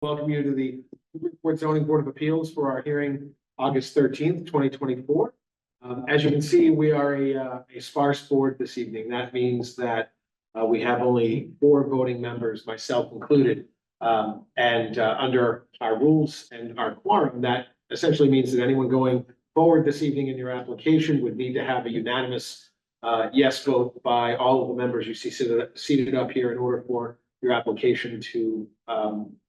Welcome you to the Newport Zoning Board of Appeals for our hearing August 13th, 2024. As you can see, we are a sparse board this evening. That means that we have only 4 voting members, myself included. Under our rules and our quorum, that essentially means that anyone going forward this evening in your application would need to have a unanimous yes vote by all of the members you see seated up here in order for your application to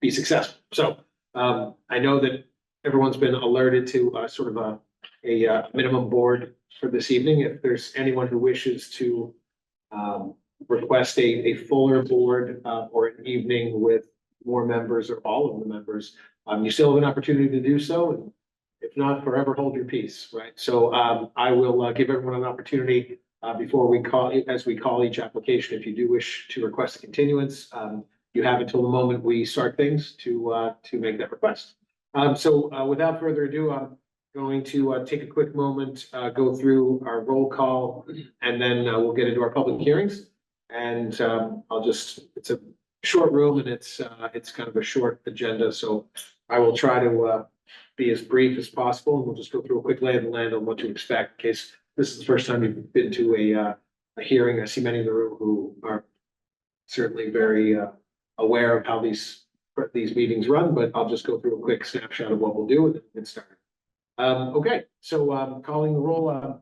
be successful. So I know that everyone's been alerted to sort of a minimum board for this evening. If there's anyone who wishes to request a fuller board or an evening with more members or all of the members, you still have an opportunity to do so. And if not, forever hold your peace, right? So I will give everyone an opportunity before we call each application. If you do wish to request a continuance, you have until the moment we start things to make that request. Without further ado, I'm going to take a quick moment, go through our roll call, and then we'll get into our public hearings. And it's a short room and it's kind of a short agenda. So I will try to be as brief as possible, and we'll just go through a quick lay of the land on what to expect in case this is the first time you've been to a hearing. I see many in the room who are certainly very aware of how these meetings run, but I'll just go through a quick snapshot of what we'll do and then get started. Okay, so calling the roll,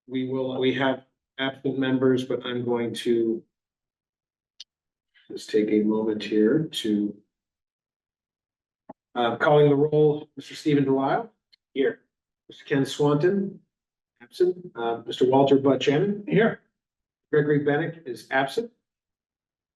we have absent members, but I'm going to just take a moment here to calling the roll. Mr. Stephen Delisle here. Mr. Ken Swanton absent. Mr. Walter Buchanan here. Gregory Bennick is absent.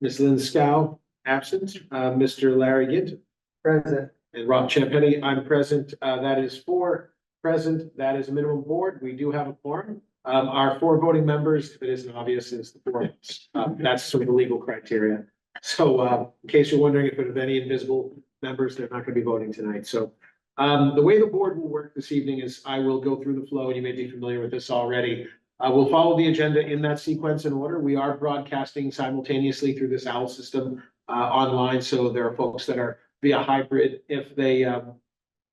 Ms. Lynn Scow absent. Mr. Larry Gint present. And Rob Champenny, I'm present. That is 4 present. That is a minimum board. We do have a quorum. Our 4 voting members, if it isn't obvious, is the 4. That's sort of the legal criteria. So in case you're wondering if there's any invisible members, they're not going to be voting tonight. So the way the board will work this evening is I will go through the flow, and you may be familiar with this already. We'll follow the agenda in that sequence and order. We are broadcasting simultaneously through this OWL system online. So there are folks that are via hybrid. If they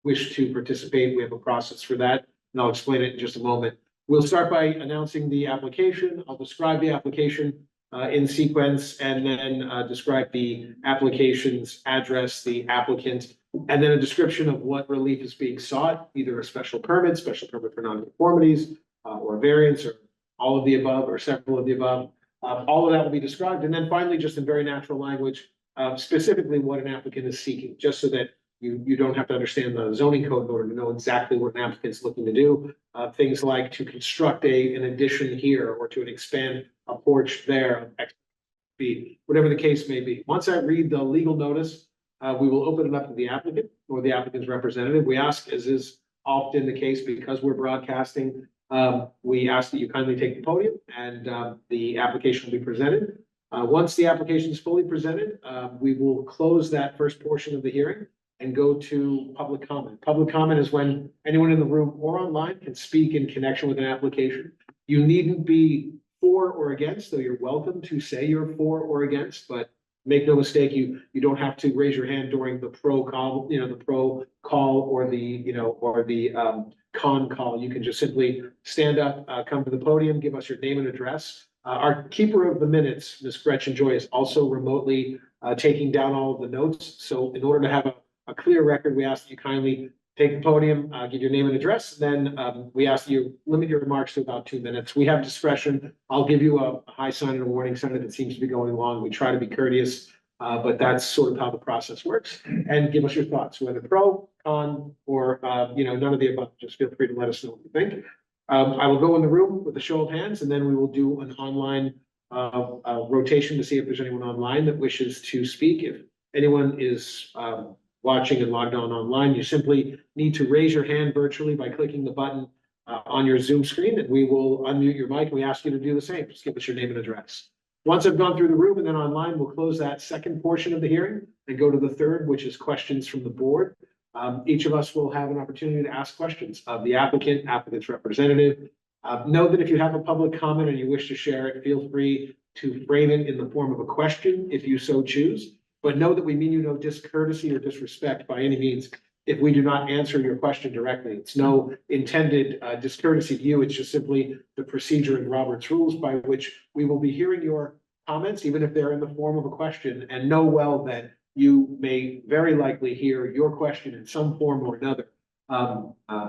wish to participate, we have a process for that, and I'll explain it in just a moment. We'll start by announcing the application. I'll describe the application in sequence, and then describe the application's address, the applicant, and then a description of what relief is being sought, either a special permit for nonconformities, or variance, or all of the above, or several of the above. All of that will be described, and then finally, just in very natural language, specifically what an applicant is seeking, just so that you don't have to understand the zoning code in order to know exactly what an applicant's looking to do. Things like to construct an addition here, or to expand a porch there, whatever the case may be. Once I read the legal notice, we will open it up to the applicant or the applicant's representative. We ask, as is often the case, because we're broadcasting, we ask that you kindly take the podium, and the application will be presented. Once the application is fully presented, we will close that first portion of the hearing and go to public comment. Public comment is when anyone in the room or online can speak in connection with an application. You needn't be for or against, though you're welcome to say you're for or against, but make no mistake, you don't have to raise your hand during the pro call, the pro call or the con call. You can just simply stand up, come to the podium, give us your name and address. Our keeper of the minutes, Ms. Gretchen Joy, is also remotely taking down all of the notes. So in order to have a clear record, we ask that you kindly take the podium, give your name and address. Then we ask that you limit your remarks to about 2 minutes. We have discretion. I'll give you a high sign and a warning sign if it seems to be going long. We try to be courteous, but that's sort of how the process works. And give us your thoughts, whether pro, con, or none of the above. Just feel free to let us know what you think. I will go in the room with a show of hands, and then we will do an online rotation to see if there's anyone online that wishes to speak. If anyone is watching and logged on online, you simply need to raise your hand virtually by clicking the button on your Zoom screen, and we will unmute your mic. We ask you to do the same. Just give us your name and address. Once I've gone through the room and then online, we'll close that second portion of the hearing and go to the third, which is questions from the board. Each of us will have an opportunity to ask questions of the applicant's representative. Know that if you have a public comment and you wish to share it, feel free to frame it in the form of a question if you so choose. but know that we mean you no discourtesy or disrespect by any means if we do not answer your question directly. It's no intended discourtesy to you. It's just simply the procedure in Robert's rules by which we will be hearing your comments, even if they're in the form of a question, and know well that you may very likely hear your question in some form or another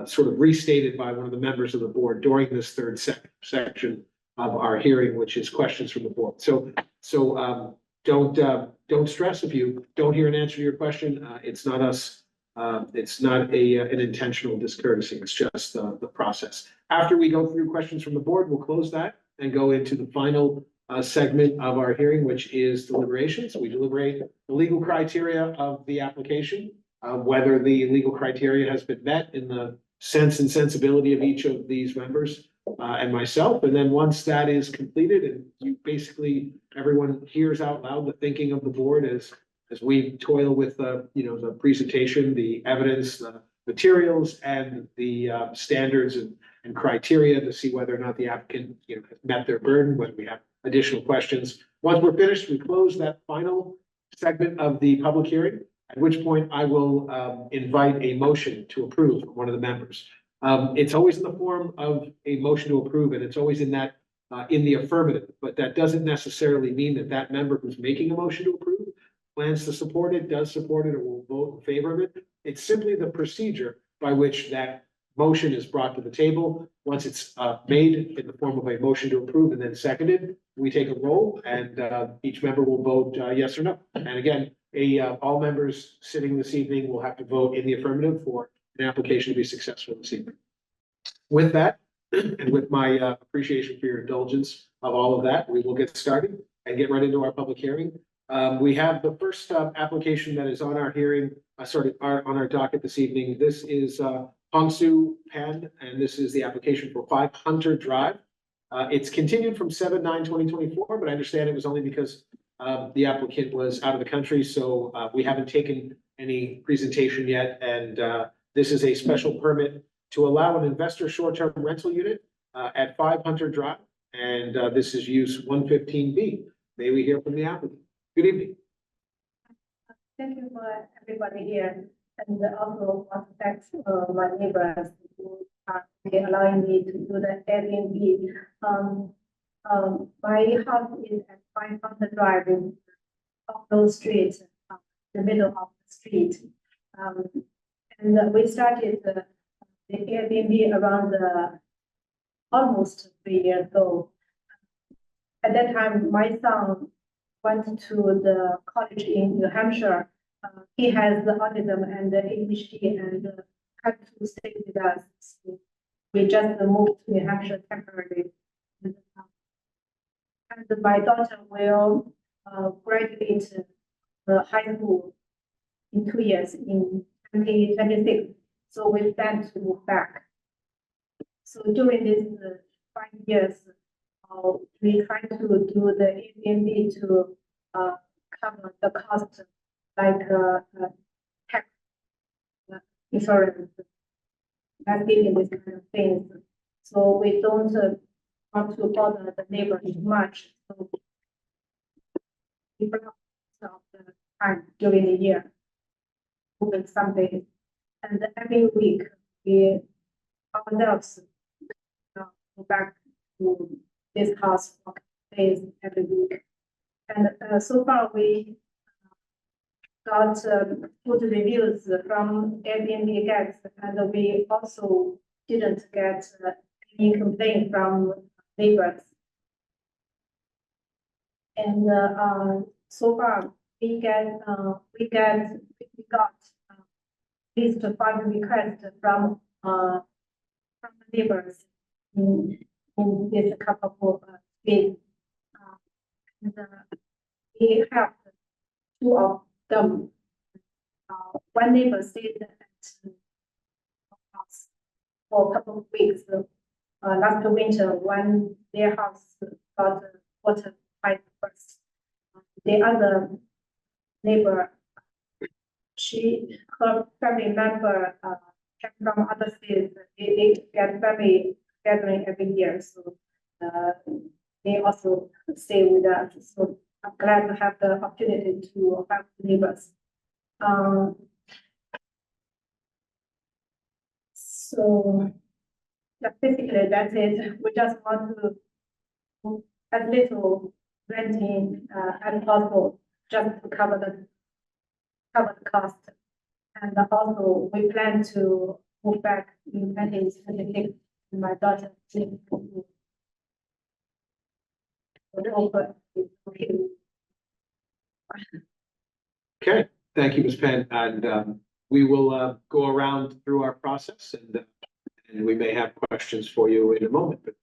sort of restated by one of the members of the board during this third section of our hearing, which is questions from the board. So don't stress if you don't hear an answer to your question. It's not us. It's not an intentional discourtesy. It's just the process. After we go through questions from the board, we'll close that and go into the final segment of our hearing, which is deliberations. We deliberate the legal criteria of the application, whether the legal criteria has been met in the sense and sensibility of each of these members and myself. And then once that is completed and you basically, everyone hears out loud the thinking of the board as we toil with the presentation, the evidence, the materials, and the standards and criteria to see whether or not the applicant has met their burden, whether we have additional questions. Once we're finished, we close that final segment of the public hearing, at which point I will invite a motion to approve from one of the members. It's always in the form of a motion to approve, and it's always in that in the affirmative, but that doesn't necessarily mean that that member who's making a motion to approve plans to support it, does support it, or will vote in favor of it. It's simply the procedure by which that motion is brought to the table. Once it's made in the form of a motion to approve and then seconded, we take a roll and each member will vote yes or no. And again, all members sitting this evening will have to vote in the affirmative for an application to be successful this evening. With that, and with my appreciation for your indulgence of all of that, we will get started and get right into our public hearing. We have the first application that is on our hearing, on our docket this evening. This is Hongsu Pan, and this is the application for 5 Hunter Drive. It's continued from 7/9/2024, but I understand it was only because the applicant was out of the country, so we haven't taken any presentation yet. And this is a special permit to allow an investor short-term rental unit at 5 Hunter Drive, and this is use 115B. May we hear from the applicant? Good evening. Thank you for everybody here, and also want to thank my neighbors who are allowing me to do the Airbnb. My house is at 5 Hunter Drive in Upload Street, the middle of the street. And we started the Airbnb around almost 3 years ago. At that time, my son went to the college in New Hampshire. He has the autism and the ADHD and had to stay with us. So we just moved to New Hampshire temporarily. And my daughter will graduate high school in 2 years in 2026. So we plan to move back. So during these 5 years, we try to do the Airbnb to cover the cost, like tax, insurance, dealing with kind of things. So we don't want to bother the neighbors too much. So we block of the time during the year, open some days, and every week we ourselves go back to this house for days every week. And so far we got good reviews from Airbnb guests, and we also didn't get any complaint from neighbors. And so far we got at least 5 requests from neighbors in this couple of days. And we have 2 of them. One neighbor stayed at the house for a couple of weeks. Last winter, when their house got water pipe burst, the other neighbor, her family member came from other states. They get family gathering every year, so they also stay with us. So I'm glad to have the opportunity to help neighbors. So yeah, basically that's it. We just want to do as little renting as possible, just to cover the cost. And also we plan to move back in 2026. My daughter lives in Okay, thank you, Ms. Penn, and we will go around through our process and we may have questions for you in a moment, but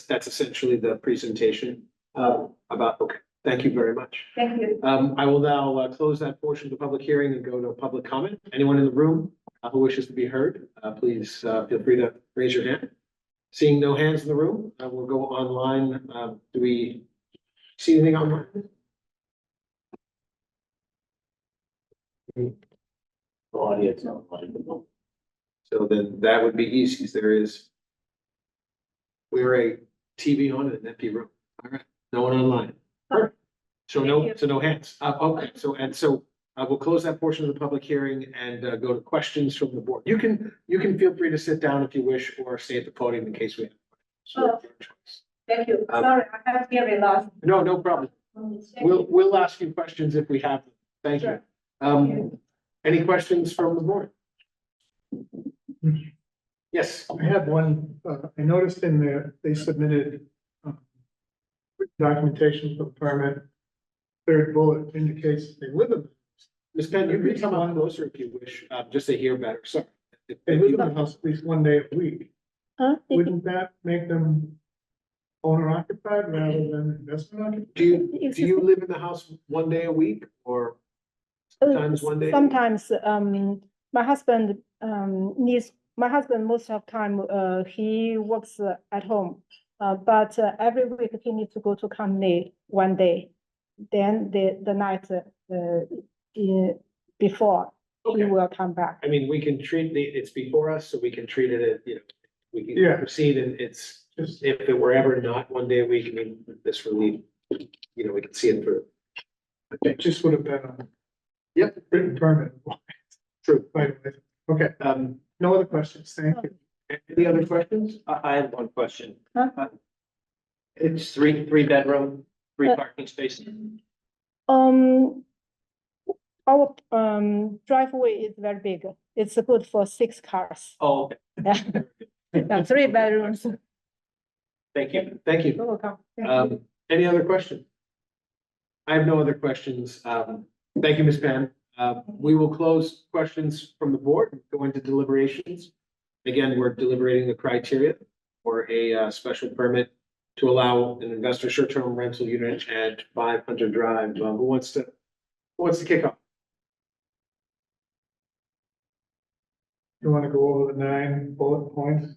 that's essentially the presentation about, okay, thank you very much. Thank you. I will now close that portion of the public hearing and go to public comment. Anyone in the room who wishes to be heard, please feel free to raise your hand. Seeing no hands in the room, we'll go online. Do we see anything online? Audience online. So then that would be easy. We're a TV on in an empty room. All right, no one online. Perfect. So no hands. Okay, so we'll close that portion of the public hearing and go to questions from the board. You can feel free to sit down if you wish or stay at the podium in case we have. questions. Thank you. Sorry, I have hearing loss. No problem. We'll ask you questions if we have them. Thank you. Any questions from the board? Yes. I had one, I noticed in there, they submitted documentation for the permit. Third bullet indicates they live in, Ms. Penn, you can come on closer if you wish, just to hear better. Sorry. they live in the house at least one day a week. Wouldn't that make them owner occupied rather than investment occupied? Do you live in the house one day a week or sometimes one day? Sometimes, my husband, my husband most of the time, he works at home. But every week he needs to go to company one day. Then the night, before he Okay. will come back. I mean, we can treat it's before us, so we can treat it as, we can Yeah. proceed and it's, Just, if it were ever not one day a week, I mean, this relief, we can see it for. it just would have been a Yep. written permit. True. Right, okay, no other questions, thank you. Any other questions? I have one question. Huh? It's three bedroom, three Uh, parking spaces. Our driveway is very big. It's good for 6 cars. Oh, okay. Yeah. Yeah, 3 bedrooms. Thank you. Thank you. You're welcome. Thank you. Any other questions? I have no other questions. Thank you, Ms. Pan. We will close questions from the board, and go into deliberations. Again, we're deliberating the criteria for a special permit to allow an investor short-term rental unit at 500 Drive. Who wants to kick off? You want to go over the 9 bullet points?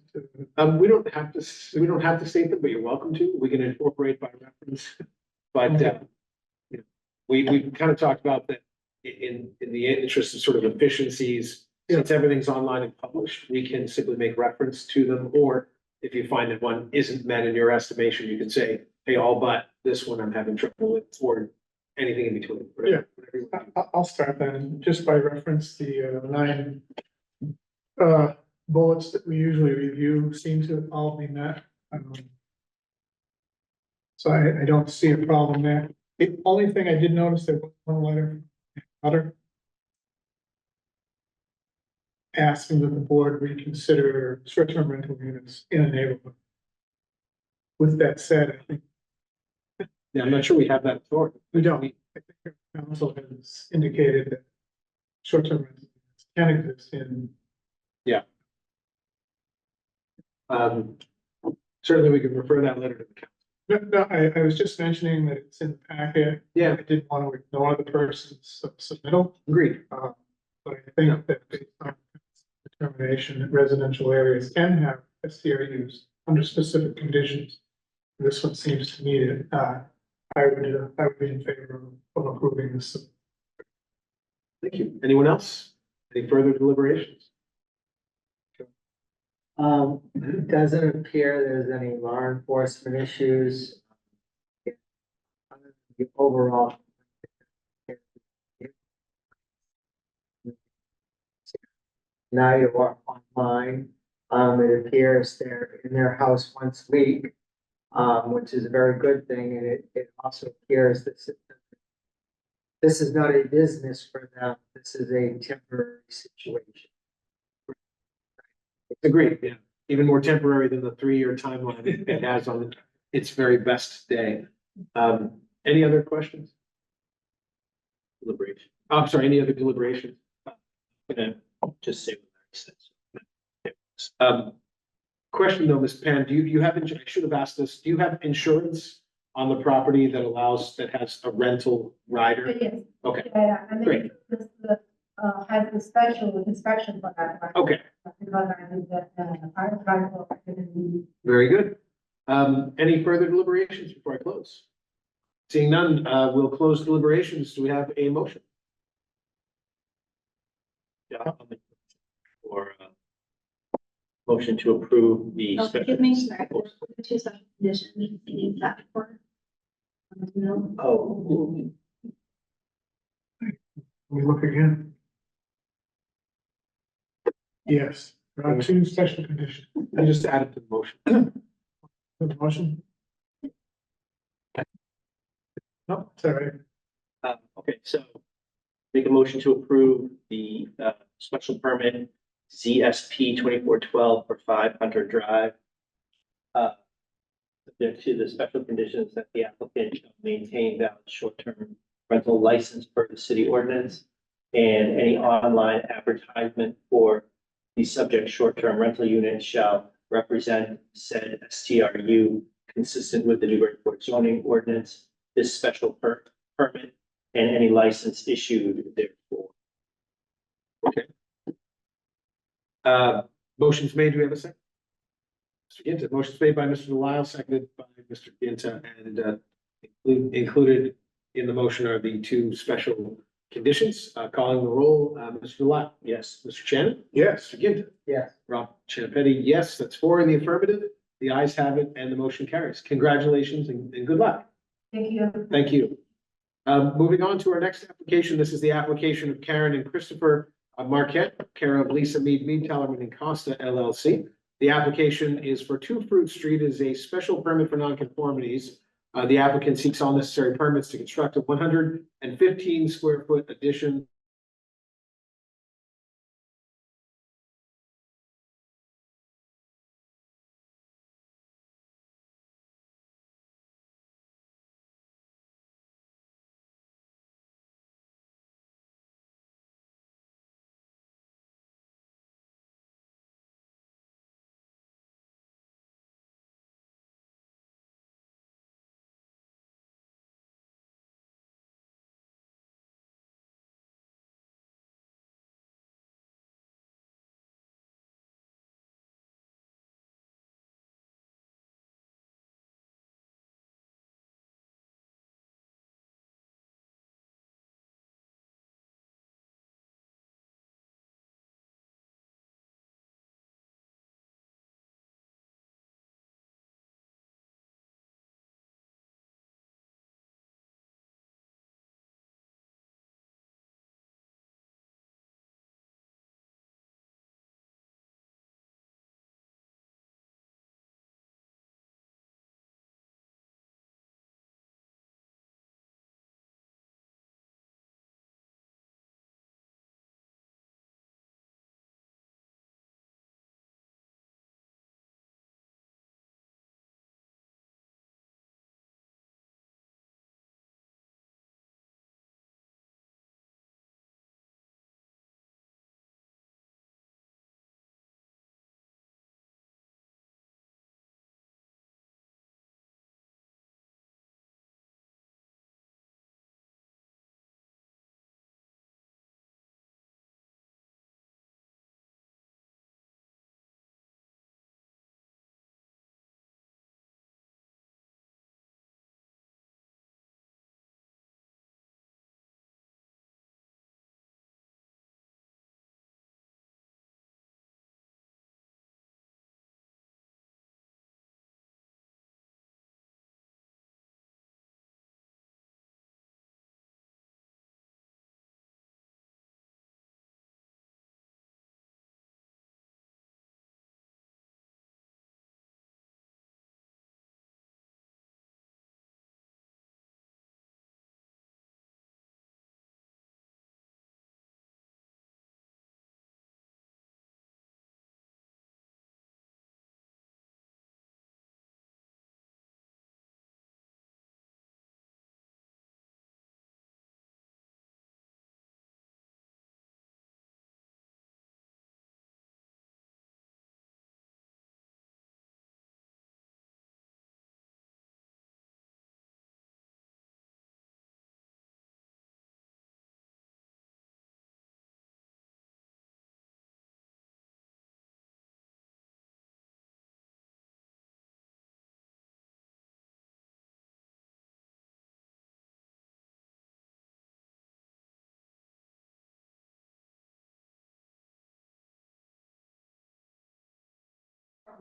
We don't have to state them, but you're welcome to. We can incorporate by reference. But we kind of talked about that in the interest of sort of efficiencies. Since everything's online and published, we can simply make reference to them, or if you find that one isn't met in your estimation, you can say, hey, all but this one I'm having trouble with, or anything in between. Yeah. I'll start then, just by reference, the 9 bullets that we usually review seem to all be met. So I don't see a problem there. The only thing I did notice, there was one letter asking that the board reconsider short-term rental units in a neighborhood. With that said, I think Yeah, I'm not sure we have that authority. we don't. I think our council has indicated that short-term rental units can exist in. Certainly, we can refer that letter to the council. No, I was just mentioning that it's in the packet. Yeah. I didn't want to ignore the person's submittal, Agreed. but I think that based on determination that residential areas can have STRUs under specific conditions. This one seems to meet it. I would be in favor of approving this. Thank you. Anyone else? Any further deliberations? It doesn't appear there's any law enforcement issues. Other the overall. Now you are online, it appears they're in their house once a week, which is a very good thing, and it also appears that this is not a business for them, this is a temporary situation. Agreed, yeah. Even more temporary than the 3-year timeline it has on its very best day. Any other questions? Deliberation. Oh, I'm sorry, any other deliberations? I'm gonna just say what Larry said. Question though, Ms. Pan, do you have, I should have asked this, do you have insurance on the property that has a rental rider? Yes. Okay, Yeah, I mean, Great. this, has a special inspection for that. Right? okay, Because I did the, I didn't. very good. Any further deliberations before I close? Seeing none, we'll close deliberations. Do we have a motion? Yeah, I'll make a motion for, motion to approve the. Oh, special- excuse me, sorry, the two special conditions, you need that for. No. Oh, Let me look again. Yes, there are two special conditions. I just added to the motion. The motion? No, sorry. okay, so make a motion to approve the, special permit ZSP 2412 for 5 Hunter Drive. Subject to the special conditions that the applicant shall maintain valid short-term rental license per the city ordinance. And any online advertisement for the subject short-term rental unit shall represent said STRU consistent with the Newburyport zoning ordinance. This special permit and any license issued therefore. Motion's made. Do we have a second? Mr. Ginta, motion's made by Mr. Delisle, seconded by Mr. Ginta, and included in the motion are the two special conditions. Calling the roll, Mr. Delisle. Yes. Mr. Shannon. Yes. Mr. Ginta. Yes. Rob Champetti, yes, that's 4 in the affirmative. The ayes have it and the motion carries. Congratulations and good luck. Thank you. Thank you. Moving on to our next application. This is the application of Karen and Christopher Marquette, care of Lisa Mead, Tellerman and Costa LLC. The application is for 2 Fruit Street, is a special permit for nonconformities. The applicant seeks all necessary permits to construct a 115 square foot addition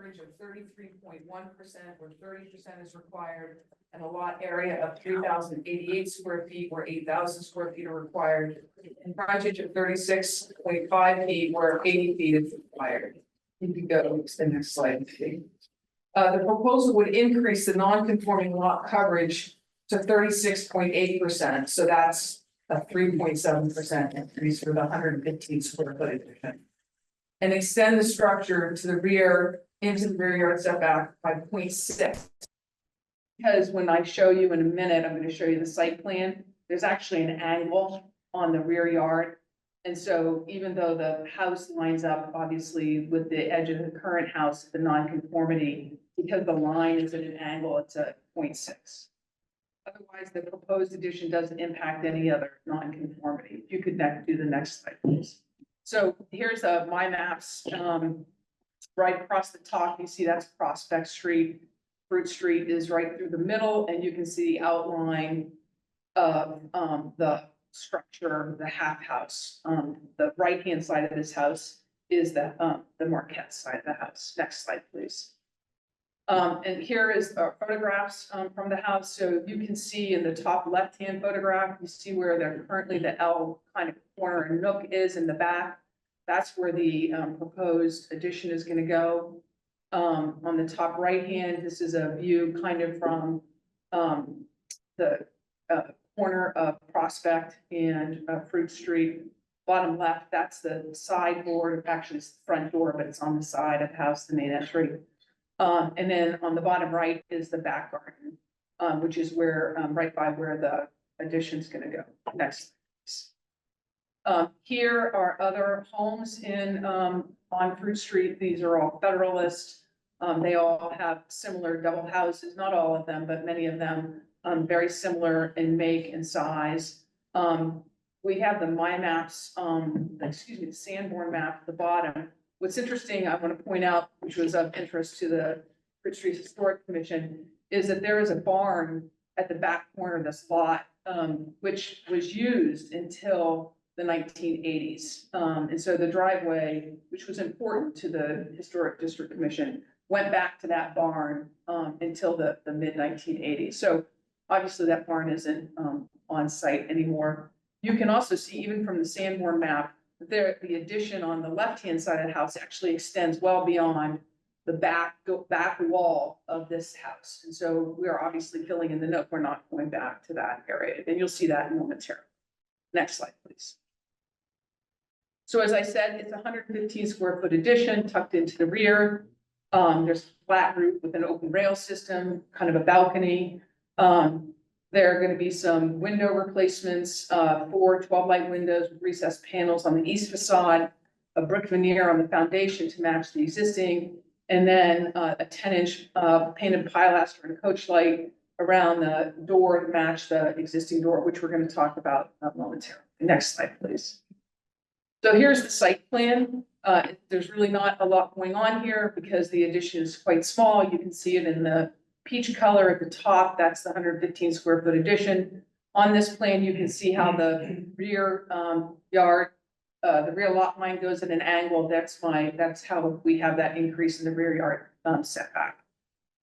coverage of 33.1%, where 30% is required, and a lot area of 3,088 square feet, where 8,000 square feet are required, and frontage of 36.5 feet, where 80 feet is required. You could go to the next slide, please. The proposal would increase the non-conforming lot coverage to 36.8%, so that's a 3.7% increase for the 115 square foot addition. And extend the structure to the rear, into the rear yard setback by 0.6. Because when I show you in a minute, I'm gonna show you the site plan, there's actually an angle on the rear yard. And so even though the house lines up obviously with the edge of the current house, the non-conformity, because the line is at an angle, it's a 0.6. Otherwise, the proposed addition doesn't impact any other non-conformity. If you could do the next slide, please. So here's my maps, right across the top, you see that's Prospect Street. Fruit Street is right through the middle, and you can see the outline of, the structure, the half house. The right-hand side of this house is the Marquette side of the house. Next slide, please. And here is photographs, from the house. So you can see in the top left-hand photograph, you see where currently the L kind of corner and nook is in the back. That's where the proposed addition is gonna go. On the top right-hand, this is a view kind of from the corner of Prospect and Fruit Street. Bottom left, that's the side door, actually it's the front door, but it's on the side of the house, the main entry. And then on the bottom right is the back garden, which is where, right by where the addition's gonna go. Next. Here are other homes on Fruit Street. These are all Federalist. They all have similar double houses, not all of them, but many of them, very similar in make and size. We have the the Sanborn map at the bottom. What's interesting, I want to point out, which was of interest to the Fruit Street Historic Commission, is that there is a barn at the back corner of this lot, which was used until the 1980s. And so the driveway, which was important to the Historic District Commission, went back to that barn until the mid 1980s. So obviously that barn isn't on site anymore. You can also see, even from the Sanborn map, the addition on the left-hand side of the house actually extends well beyond the back wall of this house. And so we are obviously filling in the nook. We're not going back to that area, and you'll see that momentarily. Next slide, please. So as I said, it's a 115 square foot addition tucked into the rear. There's a flat roof with an open rail system, kind of a balcony. There are going to be some window replacements, 4 12-light windows with recessed panels on the east facade, a brick veneer on the foundation to match the existing, and then a 10-inch painted pilaster and coach light around the door to match the existing door, which we're going to talk about momentarily. Next slide, please. So here's the site plan. There's really not a lot going on here because the addition is quite small. You can see it in the peach color at the top. That's the 115 square foot addition. On this plan, you can see how the rear yard, the rear lot line goes at an angle. That's how we have that increase in the rear yard setback.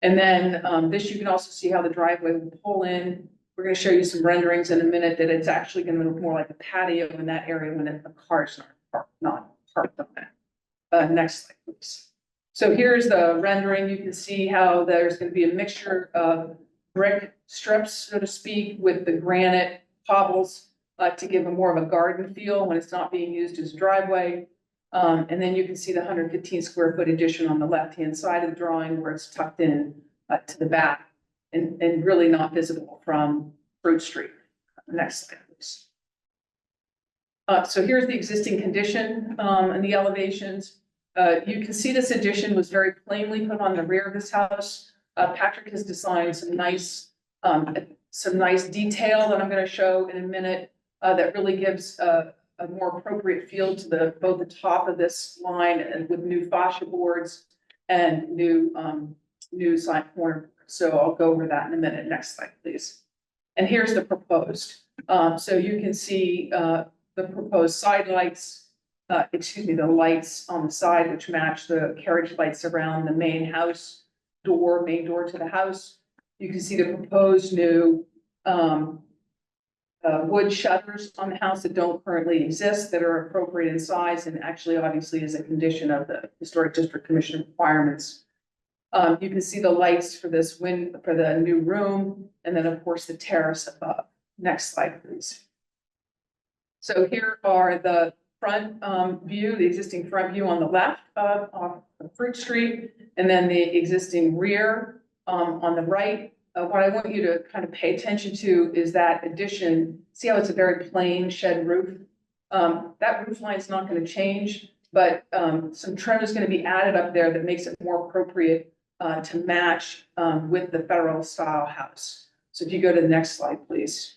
And then this, you can also see how the driveway will pull in. We're going to show you some renderings in a minute that it's actually going to look more like a patio in that area when the cars are not parked on that. Next slide, please. So here's the rendering. You can see how there's going to be a mixture of brick strips, so to speak, with the granite cobbles to give a more of a garden feel when it's not being used as a driveway. And then you can see the 115 square foot addition on the left-hand side of the drawing where it's tucked in to the back and really not visible from Fruit Street. Next slide, please. So here's the existing condition and the elevations. You can see this addition was very plainly put on the rear of this house. Patrick has designed some nice detail that I'm going to show in a minute that really gives a more appropriate feel to both the top of this line and with new fascia boards and new side corner. So I'll go over that in a minute. Next slide, please. And here's the proposed. So you can see the proposed side lights the lights on the side, which match the carriage lights around the main door to the house. You can see the proposed new, wood shutters on the house that don't currently exist, that are appropriate in size and actually obviously is a condition of the Historic District Commission requirements. You can see the lights for for the new room, and then of course the terrace above. Next slide, please. So here are the front view, the existing front view on the left of Fruit Street, and then the existing rear on the right. What I want you to kind of pay attention to is that addition. See how it's a very plain shed roof? That roof line is not going to change, but some trim is going to be added up there that makes it more appropriate to match with the federal style house. So if you go to the next slide, please.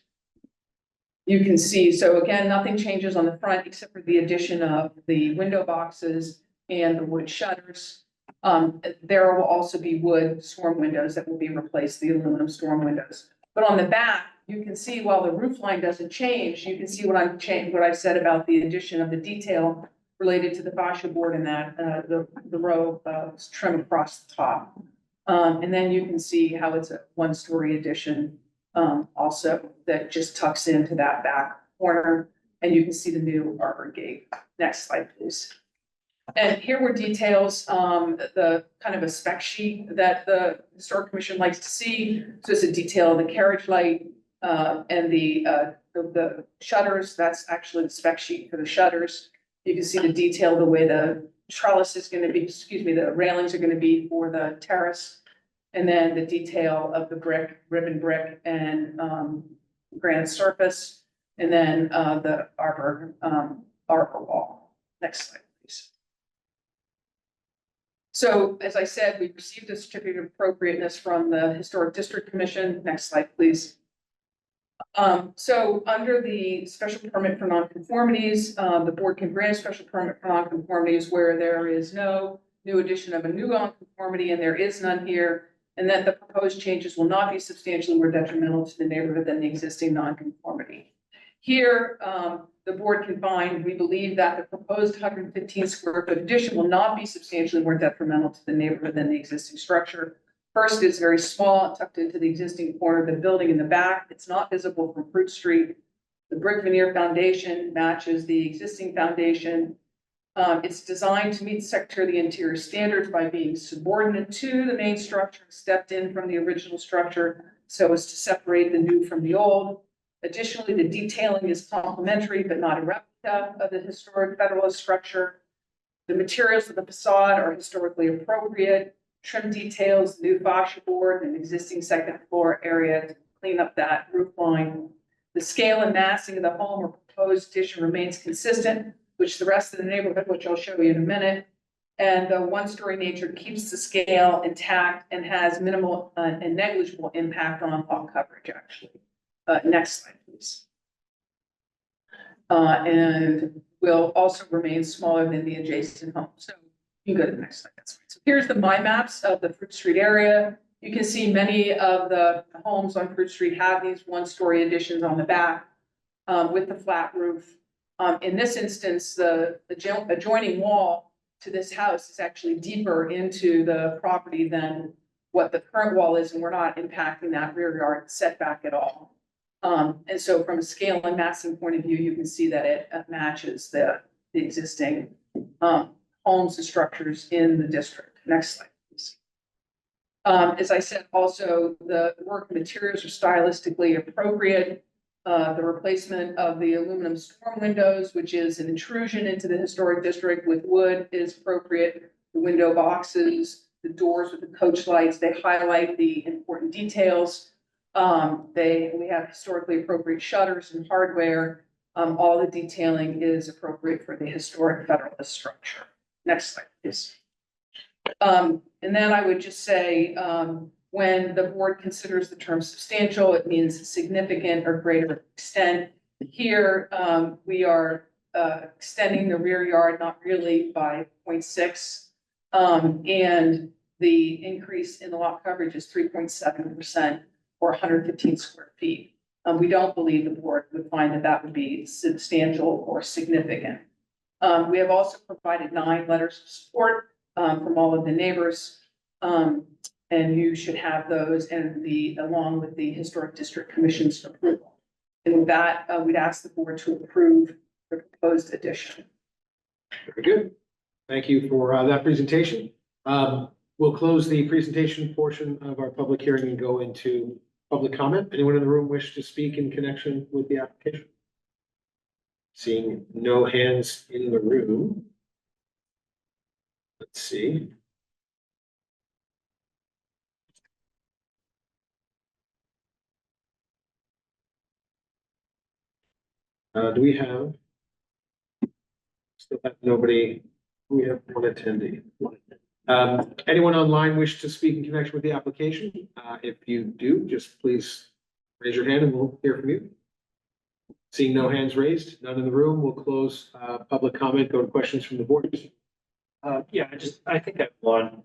You can see, so again, nothing changes on the front except for the addition of the window boxes and the wood shutters. There will also be wood storm windows that will be replaced, the aluminum storm windows. But on the back, you can see while the roof line doesn't change, you can see what I said about the addition of the detail related to the fascia board and that the row trim across the top. And then you can see how it's a one-story addition also that just tucks into that back corner. And you can see the new arbor gate. Next slide, please. And here were details, the kind of a spec sheet that the Historic Commission likes to see. So it's a detail of the carriage light and the shutters. That's actually the spec sheet for the shutters. You can see the detail, the way the trellis is going to be, the railings are going to be for the terrace. And then the detail of the brick, ribbon brick and granite surface. And then the arbor wall. Next slide, please. So as I said, we received a certificate of appropriateness from the Historic District Commission. Next slide, please. So under the special permit for nonconformities, the board can grant a special permit for nonconformities where there is no new addition of a new nonconformity, and there is none here, and that the proposed changes will not be substantially more detrimental to the neighborhood than the existing nonconformity. Here, the board can find, we believe that the proposed 115 square foot addition will not be substantially more detrimental to the neighborhood than the existing structure. First, it's very small, tucked into the existing corner of the building in the back. It's not visible from Fruit Street. The brick veneer foundation matches the existing foundation. It's designed to meet the Secretary of the Interior standards by being subordinate to the main structure, stepped in from the original structure so as to separate the new from the old. Additionally, the detailing is complementary but not a replica of the historic Federalist structure. The materials of the facade are historically appropriate. Trim details, new fascia board, and existing second floor area to clean up that roof line. The scale and massing of the home or proposed addition remains consistent, which the rest of the neighborhood, which I'll show you in a minute. And the one-story nature keeps the scale intact and has minimal and negligible impact on lot coverage, actually. Next slide, please. And will also remain smaller than the adjacent home. So you can go to the next slide. That's fine. So here's the mind maps of the Fruit Street area. You can see many of the homes on Fruit Street have these one-story additions on the back with the flat roof. In this instance, the adjoining wall to this house is actually deeper into the property than what the current wall is, and we're not impacting that rear yard setback at all. And so from a scale and massing point of view, you can see that it matches the existing homes and structures in the district. Next slide, please. As I said, also the work materials are stylistically appropriate. The replacement of the aluminum storm windows, which is an intrusion into the historic district with wood, is appropriate. The window boxes, the doors with the coach lights, they highlight the important details. We have historically appropriate shutters and hardware. All the detailing is appropriate for the historic Federalist structure. Next slide, please. And then I would just say, when the board considers the term substantial, it means significant or greater extent. Here, we are extending the rear yard, not really by 0.6. And the increase in the lot coverage is 3.7% or 115 square feet. We don't believe the board would find that that would be substantial or significant. We have also provided 9 letters of support from all of the neighbors. And you should have those and along with the Historic District Commission's approval. And with that, we'd ask the board to approve the proposed addition. Very good. Thank you for that presentation. We'll close the presentation portion of our public hearing and go into public comment. Anyone in the room wish to speak in connection with the application? Seeing no hands in the room. Let's see. Do we have? Still have nobody. We have one attendee. Anyone online wish to speak in connection with the application? If you do, just please raise your hand and we'll hear from you. Seeing no hands raised, none in the room, we'll close public comment, go to questions from the board. Yeah, I think I have one.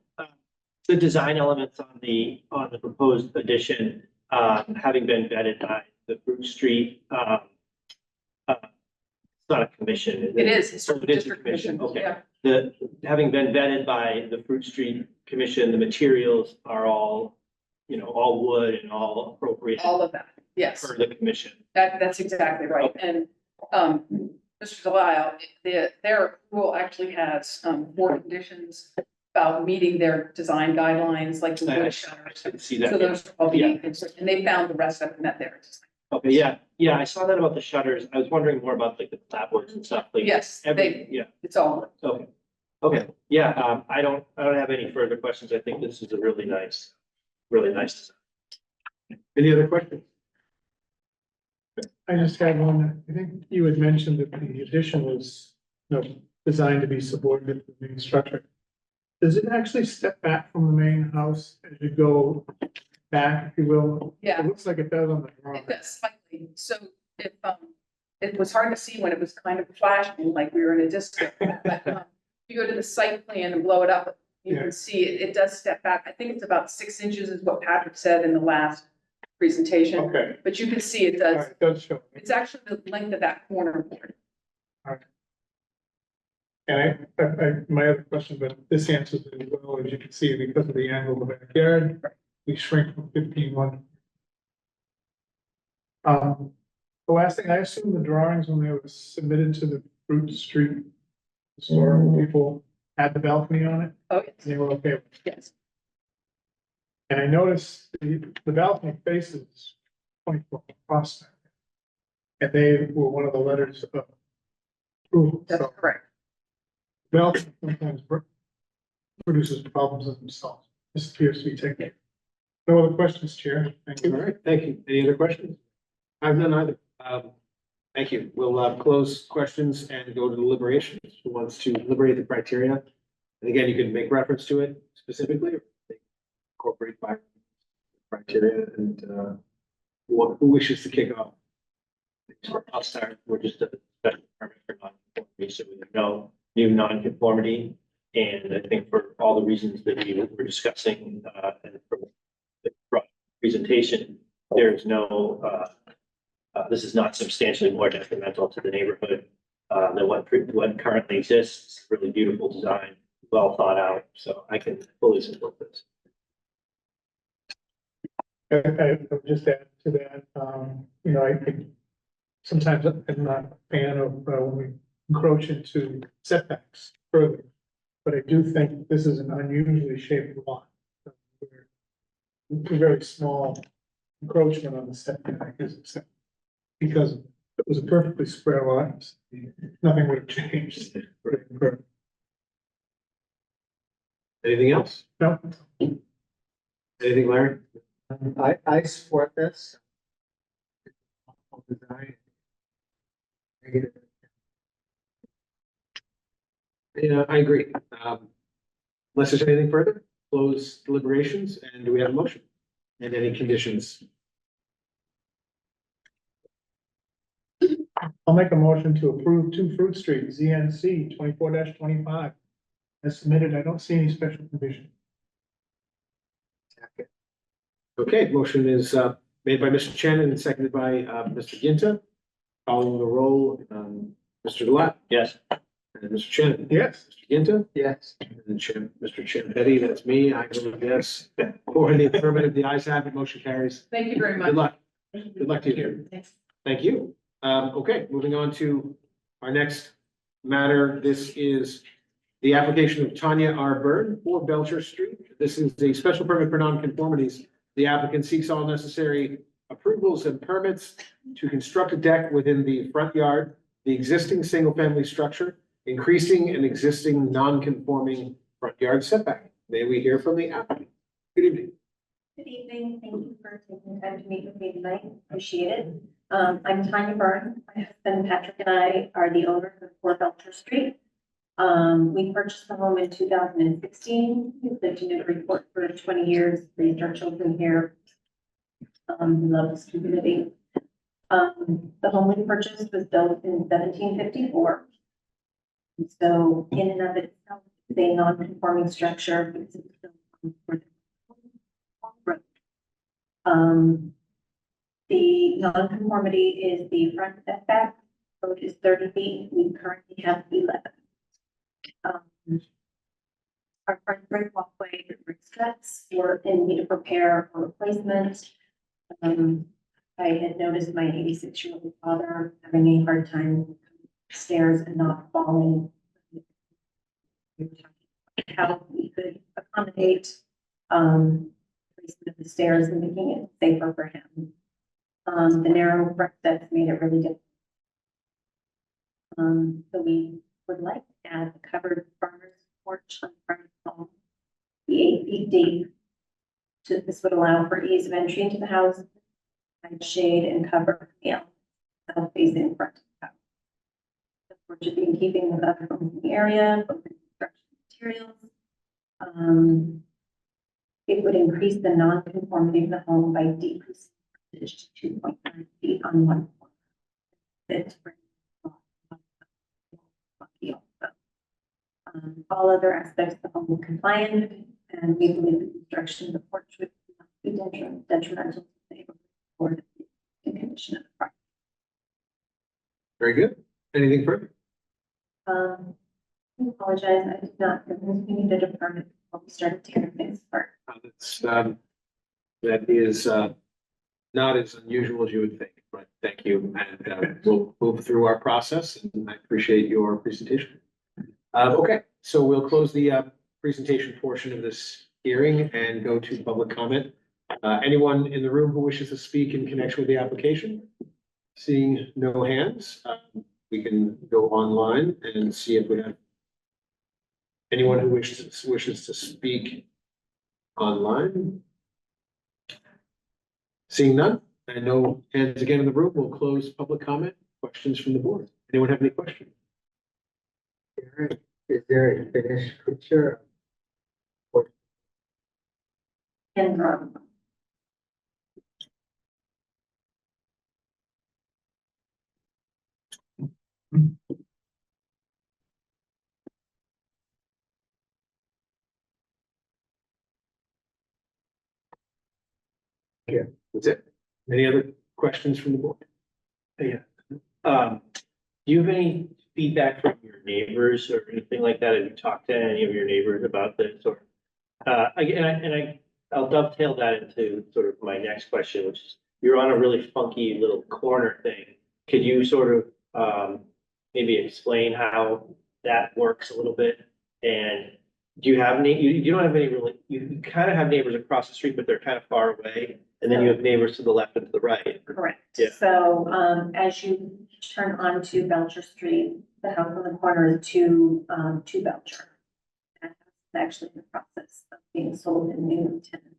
The design elements on the proposed addition, having been vetted by the Fruit Street, it's not a commission. Is It is, Oh, Historic it is a District Commission, Okay. yeah. Having been vetted by the Fruit Street Commission, the materials are all, all wood and all appropriate All of that, yes. for the commission. That's exactly right. And, Mr. Delisle, their approval actually has, 4 conditions about meeting their design guidelines, like the I wood shutters. can see So that. those are all being, and they found the rest of them met their design. Okay, yeah, I saw that about the shutters. I was wondering more about like the clapboards and stuff, like. Yes, Yeah, it's all, okay, yeah, I don't have any further questions. I think this is a really nice design. Any other questions? I just had one. I think you had mentioned that the addition was, designed to be subordinate to the main structure. Does it actually step back from the main house as you go back, if you will? yeah. It looks like it does on the drawing. It does slightly, so if, it was hard to see when it was kind of flashing, like we were in a disco. But, if you go to the site plan and blow it up, you Yeah. can see it does step back. I think it's about 6 inches is what Patrick said in the last presentation. Okay, But you can see it all does, right, it does show. it's actually the length of that corner board. And my other question, but this answers it as well, as you can see, because of the angle of the backyard, we shrink from 15.1. The last thing, I assume the drawings when they were submitted to the Fruit Street historical people had the balcony on it, Oh, and they were okay with it. yes, And I noticed the balcony faces 24 across that. And they were one of the letters of approval, that's so correct. balcony sometimes produces problems of themselves. This appears to be taken care of. No other questions, Chair. Thank All you. right, thank you. Any other questions? I've none either. Thank you. We'll close questions and go to deliberations. Who wants to deliberate the criteria? And again, you can make reference to it specifically or incorporate by criteria and who wishes to kick off? I'll start. We're just a special permit for non-conformity, so we have no new non-conformity. And I think for all the reasons that we were discussing, and from the presentation, there is no, this is not substantially more detrimental to the neighborhood than what currently exists. Really beautiful design, well thought out, so I can fully support this. I would just add to that, I think sometimes I'm not a fan of when we encroach into setbacks further. But I do think this is an unusually shaped lot. A very small encroachment on the setback is because it was a perfectly square lot. Nothing would have changed. Anything else? No, Anything, Larry? I support this. Design. Negative. Yeah, I agree. Unless there's anything further, close deliberations and do we have a motion? And any conditions? I'll make a motion to approve 2 Fruit Street, ZNC 24-25. As submitted, I don't see any special condition. Okay, motion is made by Mr. Chen and seconded by Mr. Ginta. Following the roll, Mr. Delat, Yes, And Mr. Shannon? Yes. Mr. Ginta? Yes. And Mr. Champetti, that's me. I vote yes. Four in the affirmative, the ayes have it, motion carries. Thank you very much. Good luck. Good luck to you. Thank you. Okay, moving on to our next matter. This is the application of Tanya R. Byrne for Belcher Street. This is a special permit for nonconformities. The applicant seeks all necessary approvals and permits to construct a deck within the front yard, the existing single-family structure, increasing an existing non-conforming front yard setback. May we hear from the applicant? Good evening. Good evening. Thank you for taking time to meet with me tonight. Appreciate it. I'm Tanya Byrne. My husband Patrick and I are the owners of 4 Belcher Street. We purchased the home in 2016. We've lived in Newburyport for 20 years, raised our children here. We love this community. The home we purchased was built in 1754. And so in and of itself, it's a non-conforming structure. But it's still on the road. The non-conformity is the front setback, road is 30 feet, we currently have 11. Our front brick walkway and brick steps were in need of repair or replacement. I had noticed my 86-year-old father having a hard time stairs and not falling. We were talking about how we could accommodate placement of the stairs and making it safer for him. The narrow brick steps made it really difficult. So we would like to add a covered farmer's porch on the front of the home, be 8 feet deep. So this would allow for ease of entry into the house, and shade and cover the south facing front of the house. The porch would be in keeping with other homes in the area, open construction materials. It would increase the non-conformity of the home by decreasing frontage to 2.9 feet on one corner. It's all other aspects of the home are compliant, and we believe the construction of the porch would not be detrimental to the neighborhood or the condition of the property. Very good. Anything further? I apologize, I did not, we needed a permit before we started tearing things apart. That is not as unusual as you would think, but thank you. And we'll move through our process, and I appreciate your presentation. Okay, so we'll close the presentation portion of this hearing and go to public comment. Anyone in the room who wishes to speak in connection with the application? Seeing no hands, we can go online and see if we have anyone who wishes to speak online. Seeing none, and no hands again in the room, we'll close public comment. Questions from the board? Anyone have any questions? Is there a finished picture? And That's it. Any other questions from the board? Yeah. Do you have any feedback from your neighbors or anything like that? Have you talked to any of your neighbors about this or? I'll dovetail that into sort of my next question, which is you're on a really funky little corner thing. Could you sort of maybe explain how that works a little bit? And do you have any, you don't have any really, you kind of have neighbors across the street, but they're kind of far away. And then you have neighbors to the left and to the right. correct. Yeah. So, as you turn onto Belcher Street, the house on the corner is to Belcher. And it's actually in the process of being sold and new tenant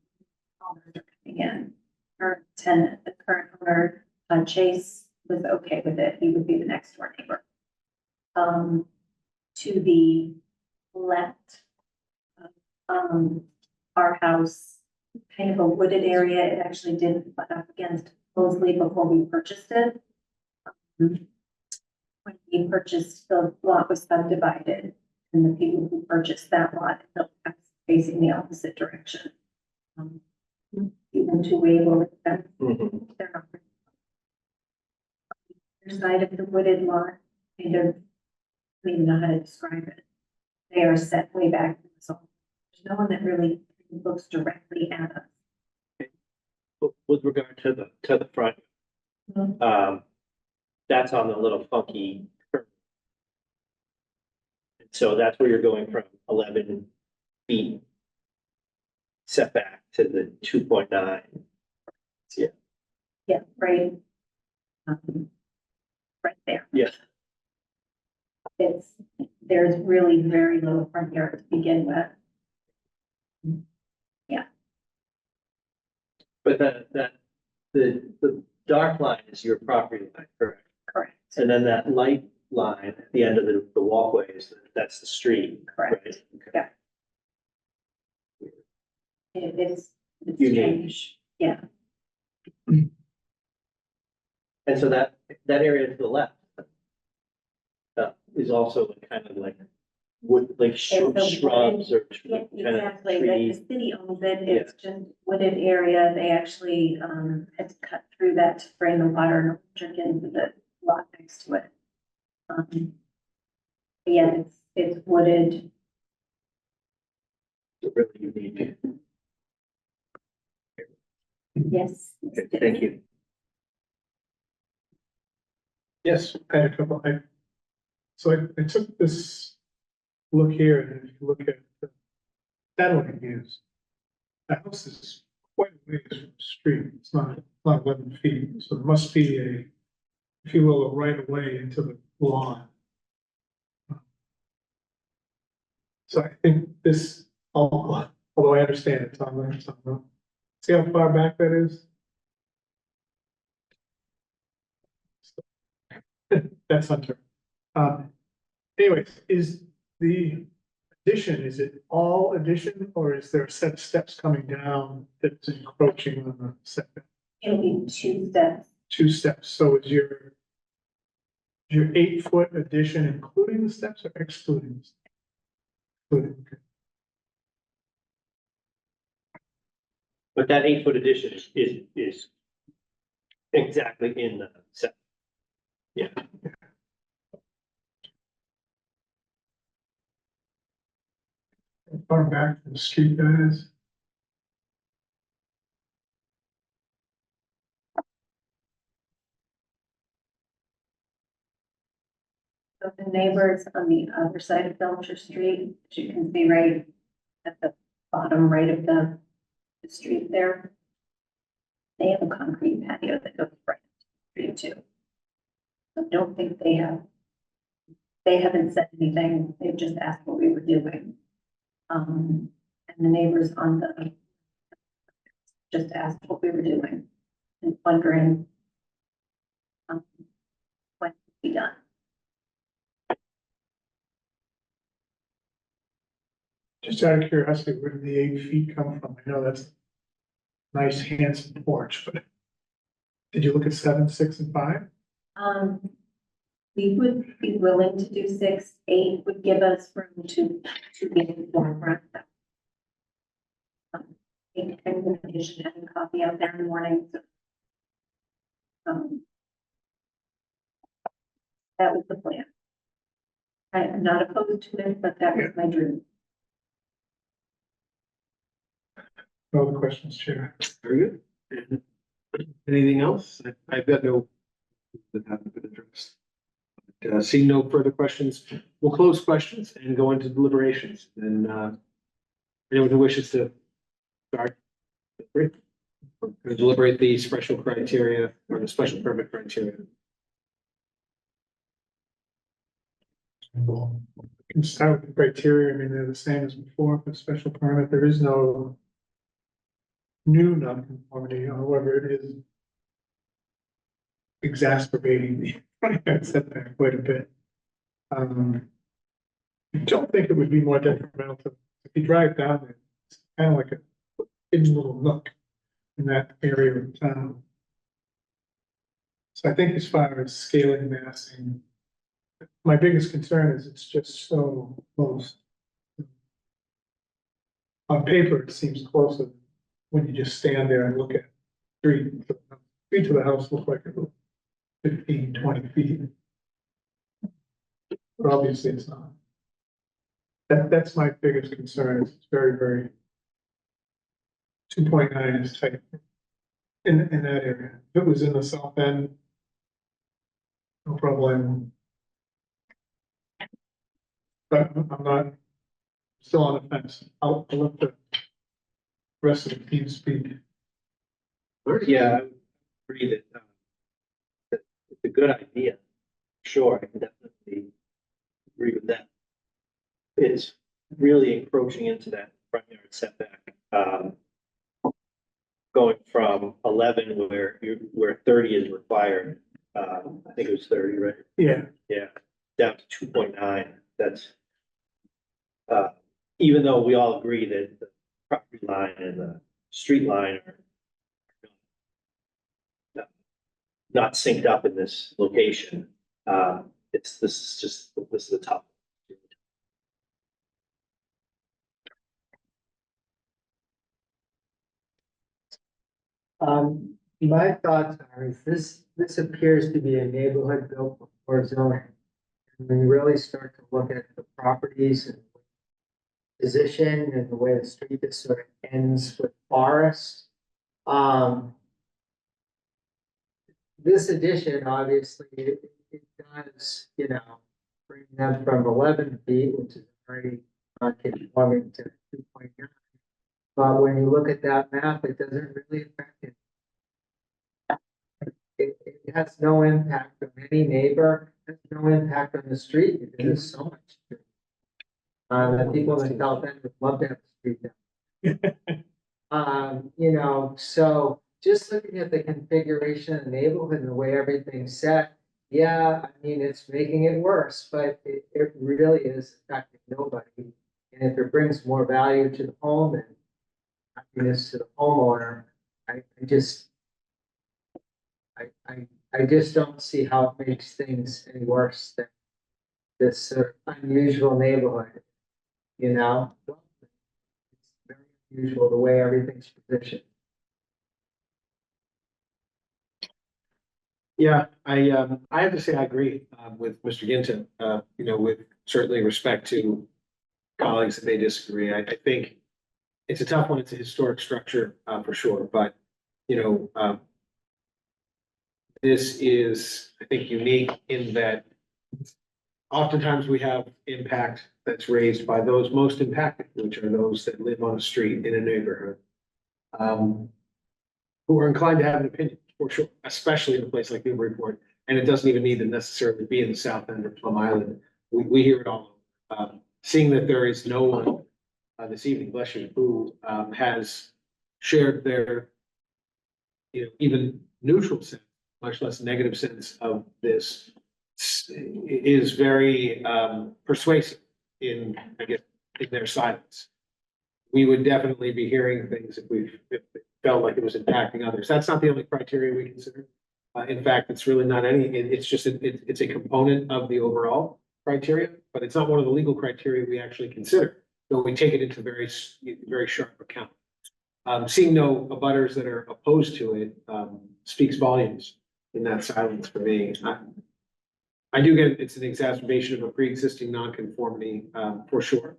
owners are coming in. The current owner, Chase, was okay with it. He would be the next door neighbor. To the left, our house, kind of a wooded area. It actually did butt up against Mosley before we purchased it. When we purchased, the lot was subdivided, and the people who purchased that lot built the house facing the opposite direction. Even to wave over the fence, they're not. The side of the wooded lot, kind of don't even know how to describe it. They are set way back. So there's no one that really looks directly at us. With regard to the front, Mhm. that's on the little funky curve. So that's where you're going from 11 feet setback to the 2.9. Yeah, right. Right there. Yeah. There's really very little front yard to begin with. But the dark line is your property line, correct? Correct. And then that light line at the end of the walkway that's the street. Correct. right? Yeah. It's Unique. strange. Yeah. And so that area to the left is also kind of like wood, like It's a shrubs or Yeah, kind of exactly, like the trees. city owns it, it's just wooded area, they actually, had to cut through that to bring the water and electric into the lot next to it. Yeah, it's wooded, Really unique. yes. Okay, thank you. Yes, I had a couple, I took this look here, and if you look at the satellite views, the house is quite a ways from the street, it's not 11 feet, so there must be a, if you will, a right of way into the lawn. So I think this, although I understand it's on there, see how far back that is? That's Hunter. Anyways, is the addition, is it all addition, or is there a set of steps coming down that's encroaching on the setback? It'll be 2 steps, 2 steps, so is your 8-foot addition including the steps or excluding? the steps? Including, okay. But that 8-foot addition is exactly in the set. Yeah. How far back from the street that is? so the neighbors on the other side of Belcher Street, as you can see right at the bottom right of the street there. They have a concrete patio that goes right to the street too. I don't think they haven't said anything, they've just asked what we were doing. And the neighbors on the, just asked what we were doing and wondering when to be done. Just out of curiosity, where did the 8 feet come from? I know that's a nice handsome porch, but did you look at 7, 6, and 5? We would be willing to do 6, 8 would give us room to be in the forefront. Take a condition and coffee out there in the morning. That was the plan. I am not opposed to it, but that was my dream. No other questions, Chair. very good. And anything else? I've got no that haven't been addressed. Seeing no further questions, we'll close questions and go into deliberations. And anyone who wishes to start, feel free. We're going to deliberate the special criteria or the special permit criteria. Can start with the criteria, I mean, they're the same as before for special permit, there is no new nonconformity, however, it is exacerbating the setback quite a bit. I don't think it would be more detrimental to, if you drive down there, it's kind of like a hidden little nook in that area of town. So I think as far as scaling massing, my biggest concern is it's just so close. On paper, it seems closer when you just stand there and look at street to the house look like it was 15, 20 feet. but obviously it's not. That's my biggest concern, it's very. 2.9 is tight in that area. If it was in the south end, no problem. But I'm not, still on the fence. I'll let the rest of the team speak. Yeah, I would agree that it's a good idea. Sure, I can definitely agree with that. It's really encroaching into that front yard setback. Going from 11 where 30 is required, I think it was 30, right? Yeah, Yeah, down to 2.9, that's. Even though we all agree that the property line and the street line are not synced up in this location, this is the top. My thoughts are, is this appears to be a neighborhood built before zoning. And when you really start to look at the properties and position and the way the street just sort of ends with forest. This addition, obviously, it does, bring them from 11 feet, which is already not conforming to 2.9. But when you look at that map, it doesn't really affect it. It has no impact on any neighbor, has no impact on the street, because there's so much. The people in South End would love to have the street down. So just looking at the configuration of the neighborhood and the way everything's set, yeah, I mean, it's making it worse, but it really is affecting nobody. And if it brings more value to the home and happiness to the homeowner, I just don't see how it makes things any worse than this sort of unusual neighborhood, It's very unusual the way everything's positioned. Yeah, I have to say I agree, with Mr. Ginton, with certainly respect to colleagues that may disagree. I think it's a tough one. It's a historic structure, for sure, but, this is, I think, unique in that oftentimes we have impact that's raised by those most impacted, which are those that live on a street in a neighborhood, who are inclined to have an opinion, for sure, especially in a place like Newburyport. And it doesn't even need to necessarily be in the South End or Plum Island. We hear it all. Seeing that there is no one this evening, bless you, who has shared their, even neutral sense, much less negative sense of this, is very persuasive in, I guess, in their silence. We would definitely be hearing things if it felt like it was impacting others. That's not the only criteria we consider. In fact, it's really not any, it's just, it's a component of the overall criteria, but it's not one of the legal criteria we actually consider. So we take it into very sharp account. Seeing no abutters that are opposed to it speaks volumes in that silence for me. I do get it's an exacerbation of a pre-existing nonconformity, for sure.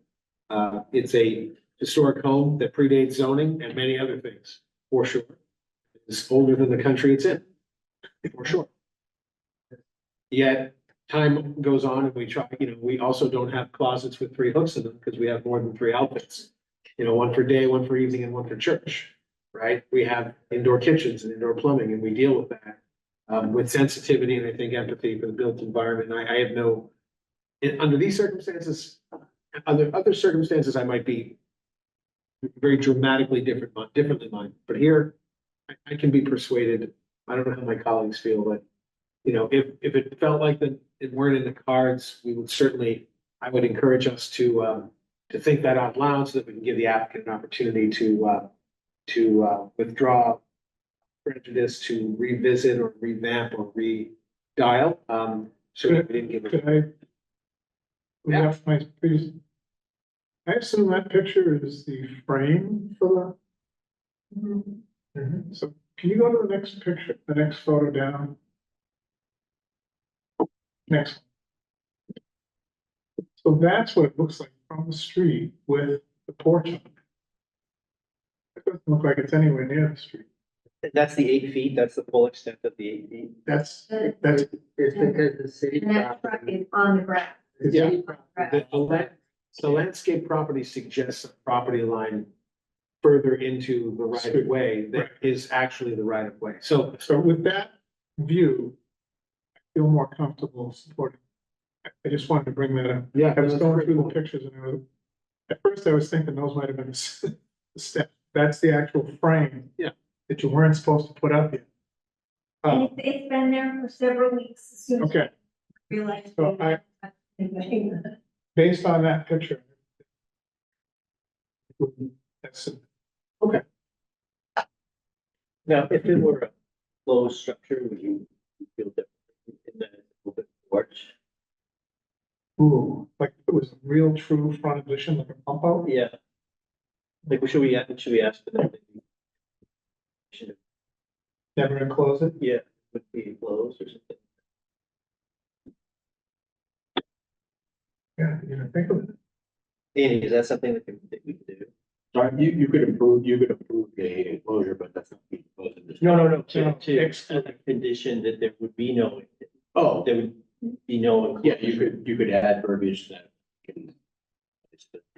It's a historic home that predates zoning and many other things, for sure. It's older than the country it's in, for sure. Yet time goes on and we try, we also don't have closets with 3 hooks in them because we have more than 3 outfits. One for day, one for evening, and one for church, right? We have indoor kitchens and indoor plumbing, and we deal with that with sensitivity and I think empathy for the built environment. And I have no, under these circumstances, other circumstances, I might be very dramatically differently minded. But here, I can be persuaded. I don't know how my colleagues feel, but if it felt like that it weren't in the cards, we would certainly, I would encourage us to think that out loud so that we can give the applicant an opportunity to withdraw prejudice, to revisit or revamp or redial. So we didn't give it. Could I? Yeah. Please. I assume that picture is the frame for the. So can you go to the next picture, the next photo down? Next. So that's what it looks like from the street with the porch on it. It doesn't look like it's anywhere near the street. That's the 8 feet, that's the full extent of the 8 feet. That's, The- that's, It's because the city And that truck property. is on the ground. the Yeah. city property- The landscape property suggests a property line further into the right of way that is actually the right of way. So, so with that view, I feel more comfortable supporting. I just wanted to bring that up. yeah. I was that's going great. through the pictures and at first I was thinking those might have been the step, that's the actual frame. Yeah. That you weren't supposed to put up yet. And it's been there for several weeks. As soon as Okay, I realized So that- based on that picture. That's, Now, if it were a closed structure, would you feel different in that open porch? ooh, like it was a real true front addition, like a pump out. Yeah. Like, should we ask for that? Should it, Never enclose it. yeah, would be closed or something? Yeah, you know, think of it. Andy, is that something that we could do? Sorry, you could approve the enclosure, but that's not being proposed in this. No, No, to exclude. a condition that there would be no, Oh, there would be no. yeah, you could add verbiage that can.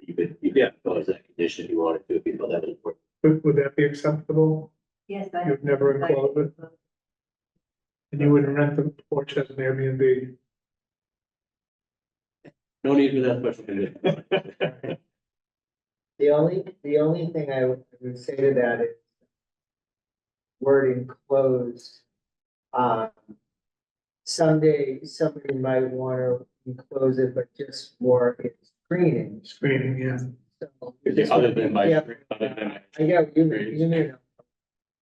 You could impose that condition if you wanted to, if you felt that was important. Would that be acceptable? Yes, I. You'd never enclose it? And you wouldn't rent the porch as an Airbnb? No need for that special condition. The only thing I would say to that is word enclosed. Someday, somebody might want to enclose it, but just for its screening. Screening, yeah. So- Other than my. Yeah. Other than. I get, you need a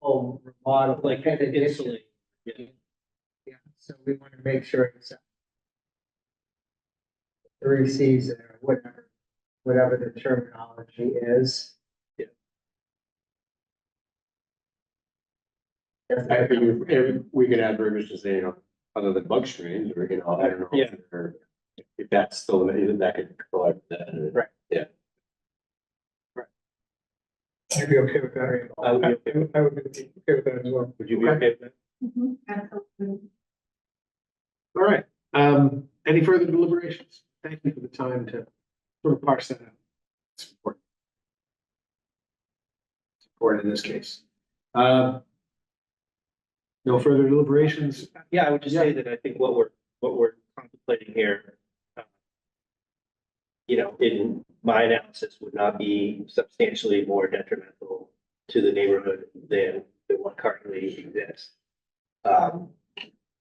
whole remodel. Like and addition. insulate. Yeah. Yeah, so we want to make sure it's 3 Cs or whatever the terminology is. I think we could add verbiage to say, you know, other than bug screens, or, you know, I don't know. Yeah. Or if that's still, that could provide that. Right. Yeah. I'd be okay with that. I would be okay. I would be okay with that as well. Would you be okay with that? Mhm, absolutely. All right, any further deliberations? Thank you for the time to sort of parse that out. It's important. It's important in this case. No further deliberations? Yeah, I would just say that I think what we're contemplating here, you know, in my analysis would not be substantially more detrimental to the neighborhood than what currently exists.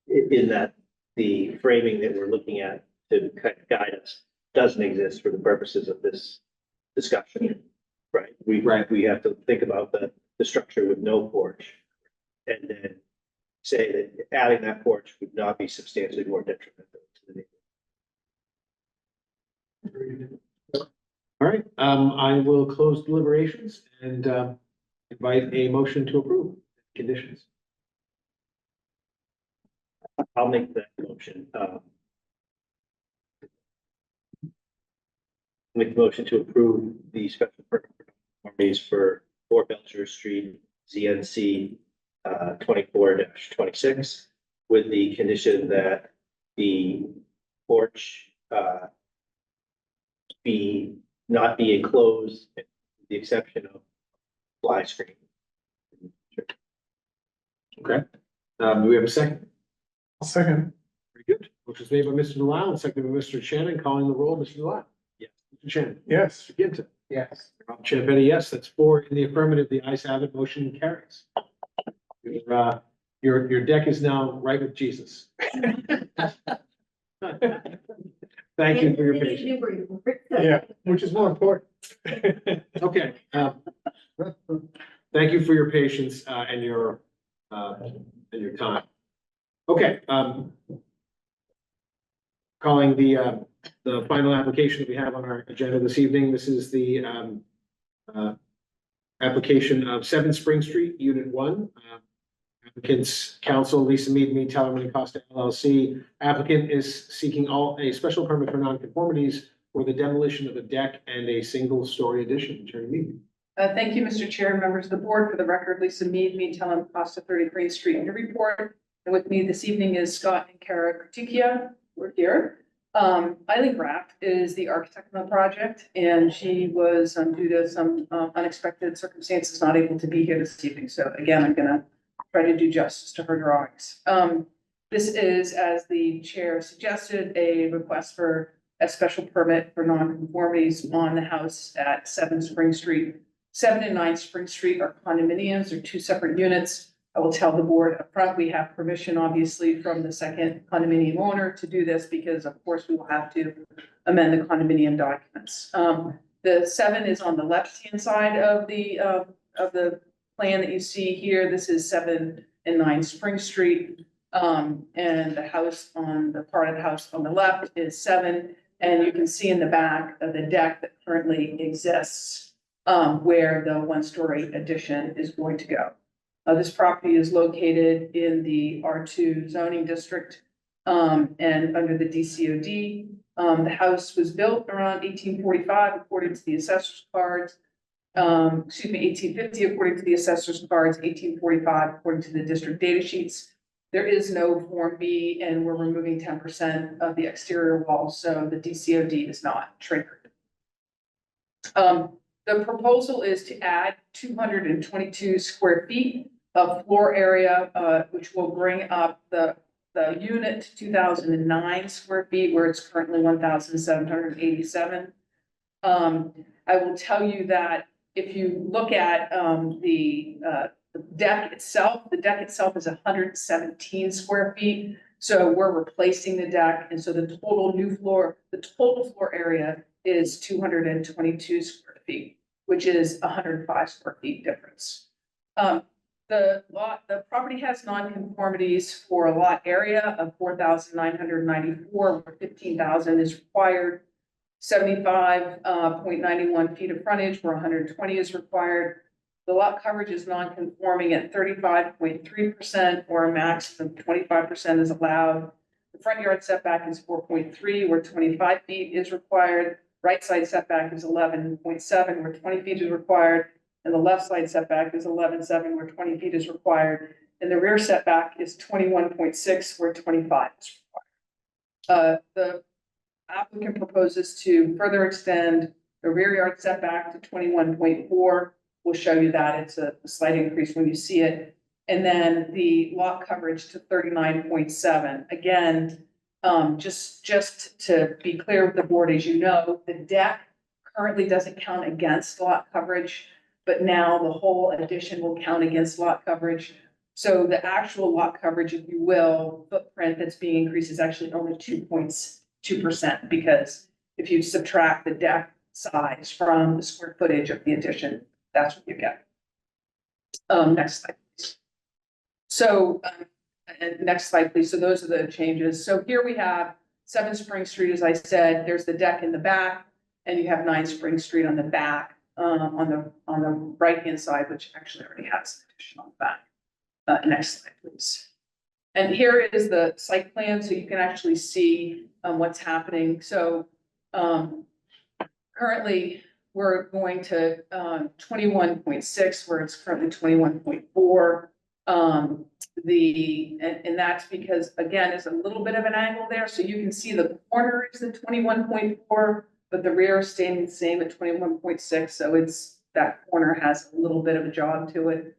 In that the framing that we're looking at to kind of guide us doesn't exist for the purposes of this discussion, right? We have to think about the structure with no porch. And then say that adding that porch would not be substantially more detrimental to the neighborhood. All right, I will close deliberations and invite a motion to approve conditions. I'll make that motion. Make the motion to approve the special permit conformities for 4 Belcher Street, ZNC 24-26, with the condition that the porch not be enclosed, with the exception of fly screen. Okay, do we have a second? I'll second. Very good. Motion is made by Mr. Delisle and seconded by Mr. Shannon, calling the roll, Mr. Delisle. Yes. Mr. Shannon. Yes. Mr. Gibson. Yes. Rob Champetti, yes, that's 4 in the affirmative. The ayes have it, motion carries. Your deck is now right with Jesus. Thank you for your patience. Yeah, which is more important. Okay, thank you for your patience, and your time. Okay, calling the final application that we have on our agenda this evening. This is the, application of 7 Spring Street, Unit 1. Applicant's counsel, Lisa Tellerman and Costa LLC. Applicant is seeking a special permit for nonconformities for the demolition of a deck and a single-story addition. Attorney Mead. Thank you, Mr. Chair, members of the board. For the record, Lisa Mead, me telling Costa 30 Green Street in the report. And with me this evening is Scott and Kara Kratikia. We're here. Eileen Graff is the architect of the project, and she was, due to some unexpected circumstances, not able to be here this evening. So again, I'm gonna try to do justice to her drawings. This is, as the chair suggested, a request for a special permit for nonconformities on the house at 7 Spring Street. 7 and 9 Spring Street are condominiums, they're two separate units. I will tell the board up front, we have permission, obviously, from the second condominium owner to do this because, of course, we will have to amend the condominium documents. The 7 is on the left-hand side of the plan that you see here. This is 7 and 9 Spring Street. And the house on the part of the house on the left is 7. And you can see in the back of the deck that currently exists, where the one-story addition is going to go. This property is located in the R2 zoning district, and under the DCOD. The house was built around 1845, according to the assessor's cards. 1850, according to the assessor's cards, 1845, according to the district data sheets. There is no Form B, and we're removing 10% of the exterior wall, so the DCOD is not triggered. The proposal is to add 222 square feet of floor area, which will bring up the unit to 2,009 square feet, where it's currently 1,787. I will tell you that if you look at the deck itself is 117 square feet. So we're replacing the deck, and so the total floor area is 222 square feet, which is 105 square feet difference. The property has nonconformities for a lot area of 4,994, where 15,000 is required. 75.91 feet of frontage, where 120 is required. The lot coverage is non-conforming at 35.3%, or a maximum of 25% is allowed. The front yard setback is 4.3, where 25 feet is required. Right side setback is 11.7, where 20 feet is required. And the left side setback is 11.7, where 20 feet is required. And the rear setback is 21.6, where 25 is required. The applicant proposes to further extend the rear yard setback to 21.4. We'll show you that it's a slight increase when you see it. And then the lot coverage to 39.7. Again, just to be clear with the board, as you know, the deck currently doesn't count against lot coverage, but now the whole addition will count against lot coverage. So the actual lot coverage, if you will, footprint that's being increased is actually only 2.2%, because if you subtract the deck size from the square footage of the addition, that's what you get. Next slide, please. So, and next slide, please. So those are the changes. So here we have 7 Spring Street, as I said, there's the deck in the back, and you have 9 Spring Street on the back, on the right-hand side, which actually already has an addition on the back. Next slide, please. And here is the site plan, so you can actually see what's happening. So currently, we're going to 21.6, where it's currently 21.4. And that's because, again, there's a little bit of an angle there. So you can see the corner is the 21.4, but the rear is staying the same at 21.6. So it's, that corner has a little bit of a jog to it.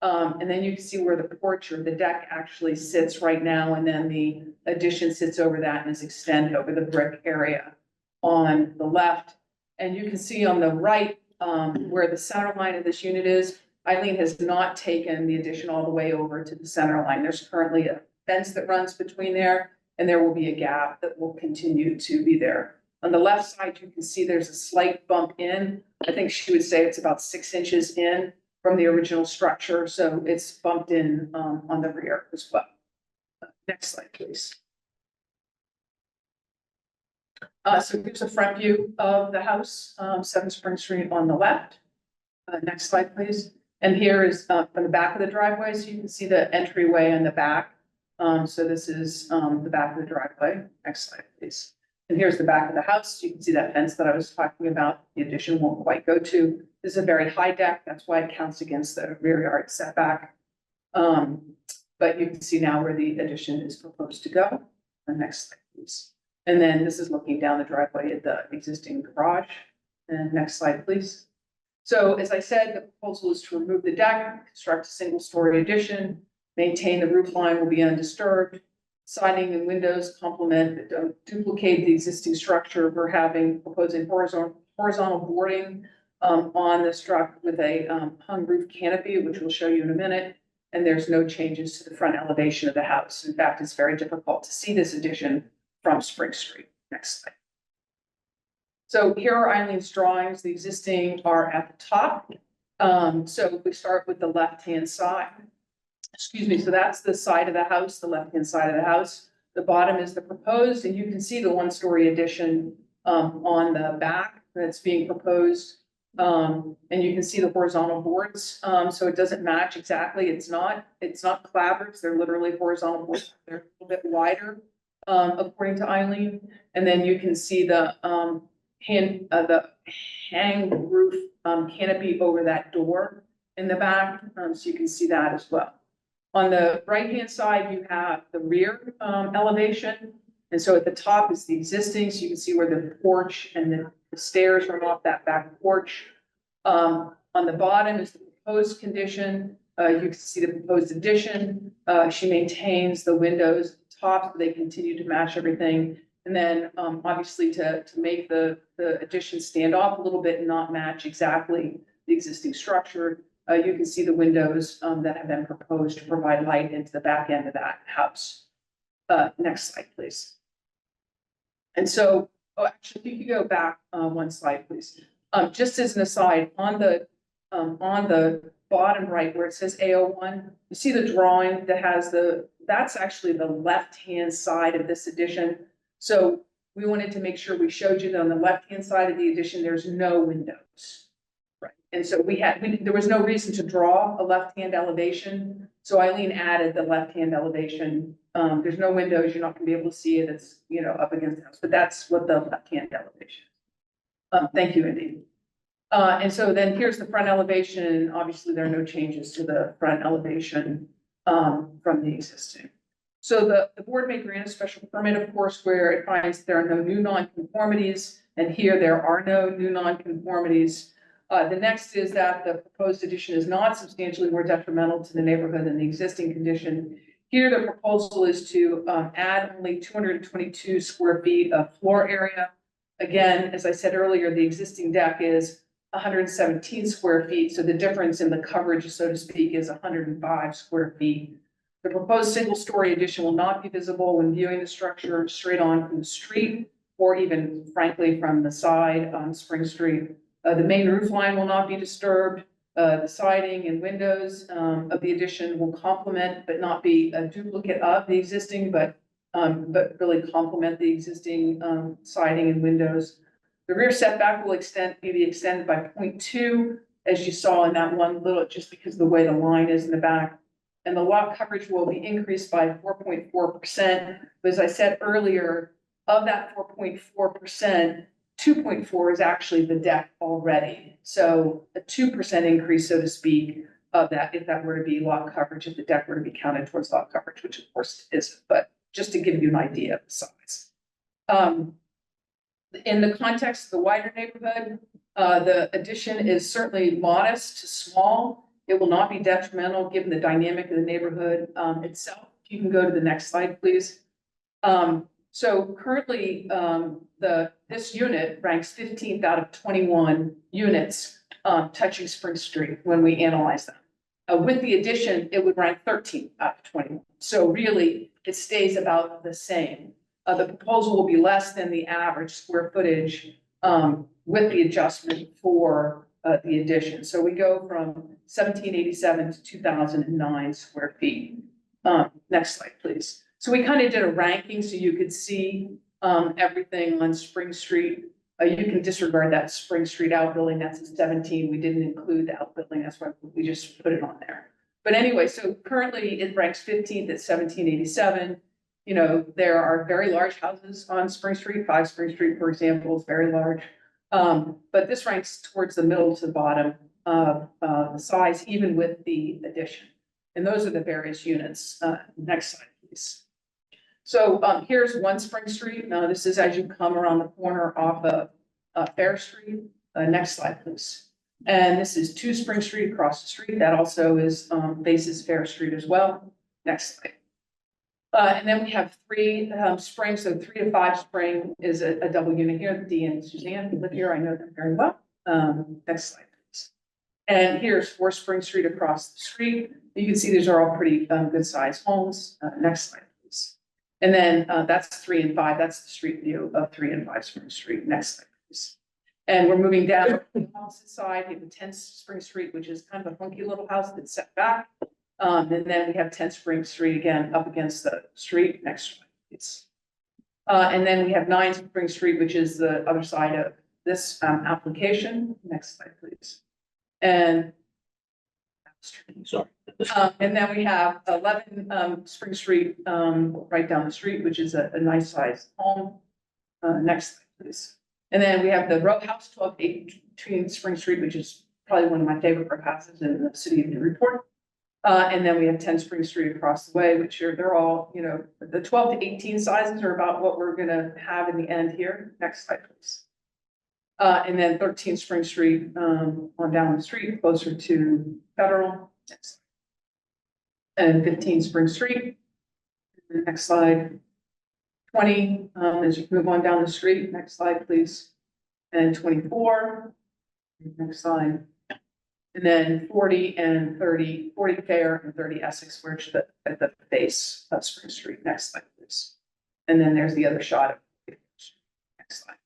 And then you can see where the porch or the deck actually sits right now. And then the addition sits over that and is extended over the brick area on the left. And you can see on the right, where the center line of this unit is, Eileen has not taken the addition all the way over to the center line. There's currently a fence that runs between there, and there will be a gap that will continue to be there. On the left side, you can see there's a slight bump in. I think she would say it's about 6 inches in from the original structure, so it's bumped in on the rear as well. Next slide, please. So here's a front view of the house, 7 Spring Street on the left. Next slide, please. And here is from the back of the driveway, so you can see the entryway in the back. So this is the back of the driveway. Next slide, please. And here's the back of the house. You can see that fence that I was talking about. The addition won't quite go to. This is a very high deck. That's why it counts against the rear yard setback. But you can see now where the addition is proposed to go. The next slide, please. And then this is looking down the driveway at the existing garage. And next slide, please. So as I said, the proposal is to remove the deck, construct a single-story addition, maintain the roof line will be undisturbed. Siding and windows complement, but don't duplicate the existing structure. We're proposing horizontal boarding on the structure with a hung roof canopy, which we'll show you in a minute. And there's no changes to the front elevation of the house. In fact, it's very difficult to see this addition from Spring Street. Next slide. So here are Eileen's drawings. The existing are at the top. So we start with the left-hand side. Excuse me, so that's the side of the house, the left-hand side of the house. The bottom is the proposed, and you can see the one-story addition on the back that's being proposed. And you can see the horizontal boards, so it doesn't match exactly. It's not clapboards, they're literally horizontal boards. They're a little bit wider, according to Eileen. And then you can see the hang roof canopy over that door in the back, so you can see that as well. On the right-hand side, you have the rear elevation. And so at the top is the existing, so you can see where the porch and the stairs run off that back porch. On the bottom is the proposed condition. You can see the proposed addition. She maintains the windows top, so they continue to match everything. And then obviously to make the addition stand off a little bit and not match exactly the existing structure, you can see the windows that have been proposed to provide light into the back end of that house. Next slide, please. And so, actually, if you could go back one slide, please. Just as an aside, on the bottom right where it says A01, you see the drawing that has that's actually the left-hand side of this addition. So we wanted to make sure we showed you that on the left-hand side of the addition, there's no windows. Right. And so there was no reason to draw a left-hand elevation. So Eileen added the left-hand elevation. There's no windows. You're not gonna be able to see it. It's, up against the house, but that's what the left-hand elevation is. Thank you, Indy. And so then here's the front elevation. Obviously, there are no changes to the front elevation from the existing. So the board may grant a special permit, of course, where it finds that there are no new nonconformities, and here there are no new nonconformities. The next is that the proposed addition is not substantially more detrimental to the neighborhood than the existing condition. Here, the proposal is to add only 222 square feet of floor area. Again, as I said earlier, the existing deck is 117 square feet, so the difference in the coverage, so to speak, is 105 square feet. The proposed single-story addition will not be visible when viewing the structure straight on from the street, or even frankly from the side on Spring Street. The main roof line will not be disturbed. The siding and windows of the addition will complement, but not be a duplicate of the existing, but really complement the existing siding and windows. The rear setback will be extended by 0.2, as you saw in that one little, just because of the way the line is in the back. And the lot coverage will be increased by 4.4%. But as I said earlier, of that 4.4%, 2.4 is actually the deck already. So a 2% increase, so to speak, of that, if that were to be lot coverage, if the deck were to be counted towards lot coverage, which of course it isn't, but just to give you an idea of the size. In the context of the wider neighborhood, the addition is certainly modest to small. It will not be detrimental given the dynamic of the neighborhood itself. If you can go to the next slide, please. So currently, this unit ranks 15th out of 21 units touching Spring Street when we analyze them. With the addition, it would rank 13th out of 21. So really, it stays about the same. The proposal will be less than the average square footage with the adjustment for the addition. So we go from 1787 to 2009 square feet. Next slide, please. So we kind of did a ranking so you could see everything on Spring Street. You can disregard that Spring Street outbuilding. That's a 17. We didn't include the outbuilding. That's why we just put it on there. But anyway, so currently it ranks 15th at 1787. you know, there are very large houses on Spring Street, 5 Spring Street, for example, is very large. But this ranks towards the middle to the bottom of, the size, even with the addition. And those are the various units. Next slide, please. So, here's 1 Spring Street. Now, this is as you come around the corner off of, Fair Street. Next slide, please. And this is 2 Spring Street across the street. That also is, faces Fair Street as well. Next slide. And then we have 3 Spring, so 3 to 5 Spring is a double unit here. Dee and Suzanne live here. I know them very well. Next slide, please. And here's 4 Spring Street across the street. You can see these are all pretty good sized homes. Next slide, please. And then that's 3 and 5. That's the street view of 3 and 5 Spring Street. Next slide, please. And we're moving down to the opposite side. We have the 10 Spring Street, which is kind of a funky little house that's set back. And then we have 10 Spring Street again up against the street. Next slide, please. And then we have 9 Spring Street, which is the other side of this application. Next slide, please. And Sorry. and then we have 11 Spring Street right down the street, which is a nice sized home. Next slide, please. And then we have the row house 1218 Spring Street, which is probably one of my favorite row houses in the city of Newport. And then we have 10 Spring Street across the way, which are, they're all, you know, the 12 to 18 sizes are about what we're gonna have in the end here. Next slide, please. And then 13 Spring Street, on down the street, closer to Federal. Next. And 15 Spring Street. Next slide. 20, as you move on down the street. Next slide, please. And 24. Next slide. And then 40 and 30, 40 Fair and 30 Essex, which are at the base of Spring Street. Next slide, please. And then there's the other shot of next slide.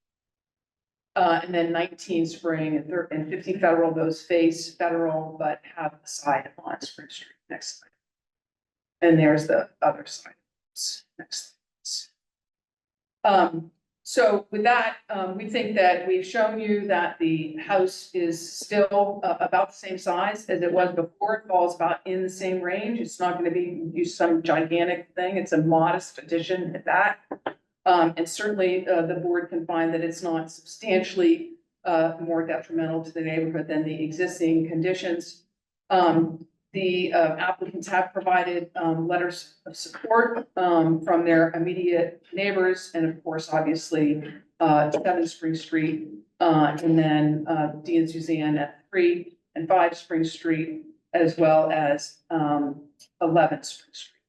And then 19 Spring and 50 Federal, those face Federal, but have a side on Spring Street. Next slide. And there's the other side. Next slide. So with that, we think that we've shown you that the house is still about the same size as it was before. It falls about in the same range. It's not going to be some gigantic thing. It's a modest addition at that. And certainly the board can find that it's not substantially more detrimental to the neighborhood than the existing conditions. The applicants have provided letters of support from their immediate neighbors, and of course, obviously, 7 Spring Street, and then Dee and Suzanne at 3 and 5 Spring Street, as well as 11 Spring Street.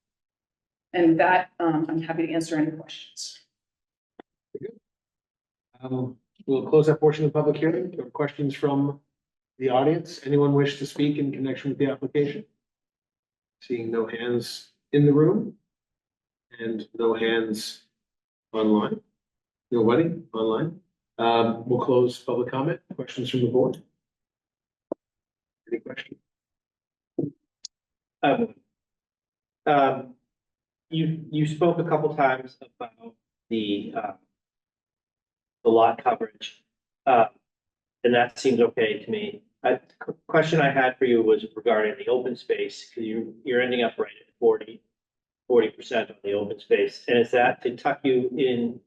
And that, I'm happy to answer any questions. We'll close that portion of the public hearing. There are questions from the audience. Anyone wish to speak in connection with the application? Seeing no hands in the room and no hands online. Nobody online. We'll close public comment. Questions from the board? Any questions? You spoke a couple times about the lot coverage. And that seems okay to me. Question I had for you was regarding the open space, because you're ending up right at 40% on the open space. And is that to tuck you in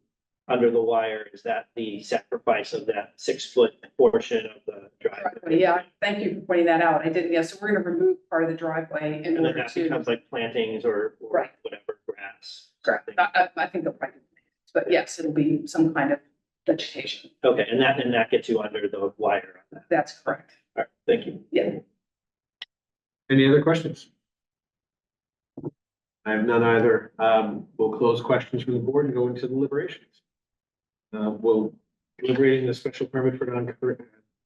under the wire? Is that the sacrifice of that 6-foot portion of the driveway? Yeah, thank you for pointing that out. I didn't, yeah, so we're gonna remove part of the driveway in And then order that to. becomes like plantings or Right. whatever, grass. Correct. I think they'll probably, but yes, it'll be some kind of vegetation. Okay, and that gets you under the wire on that. That's correct. All right, thank you. Yeah. Any other questions? I have none either. We'll close questions from the board and go into deliberations. We'll deliberating the special permit for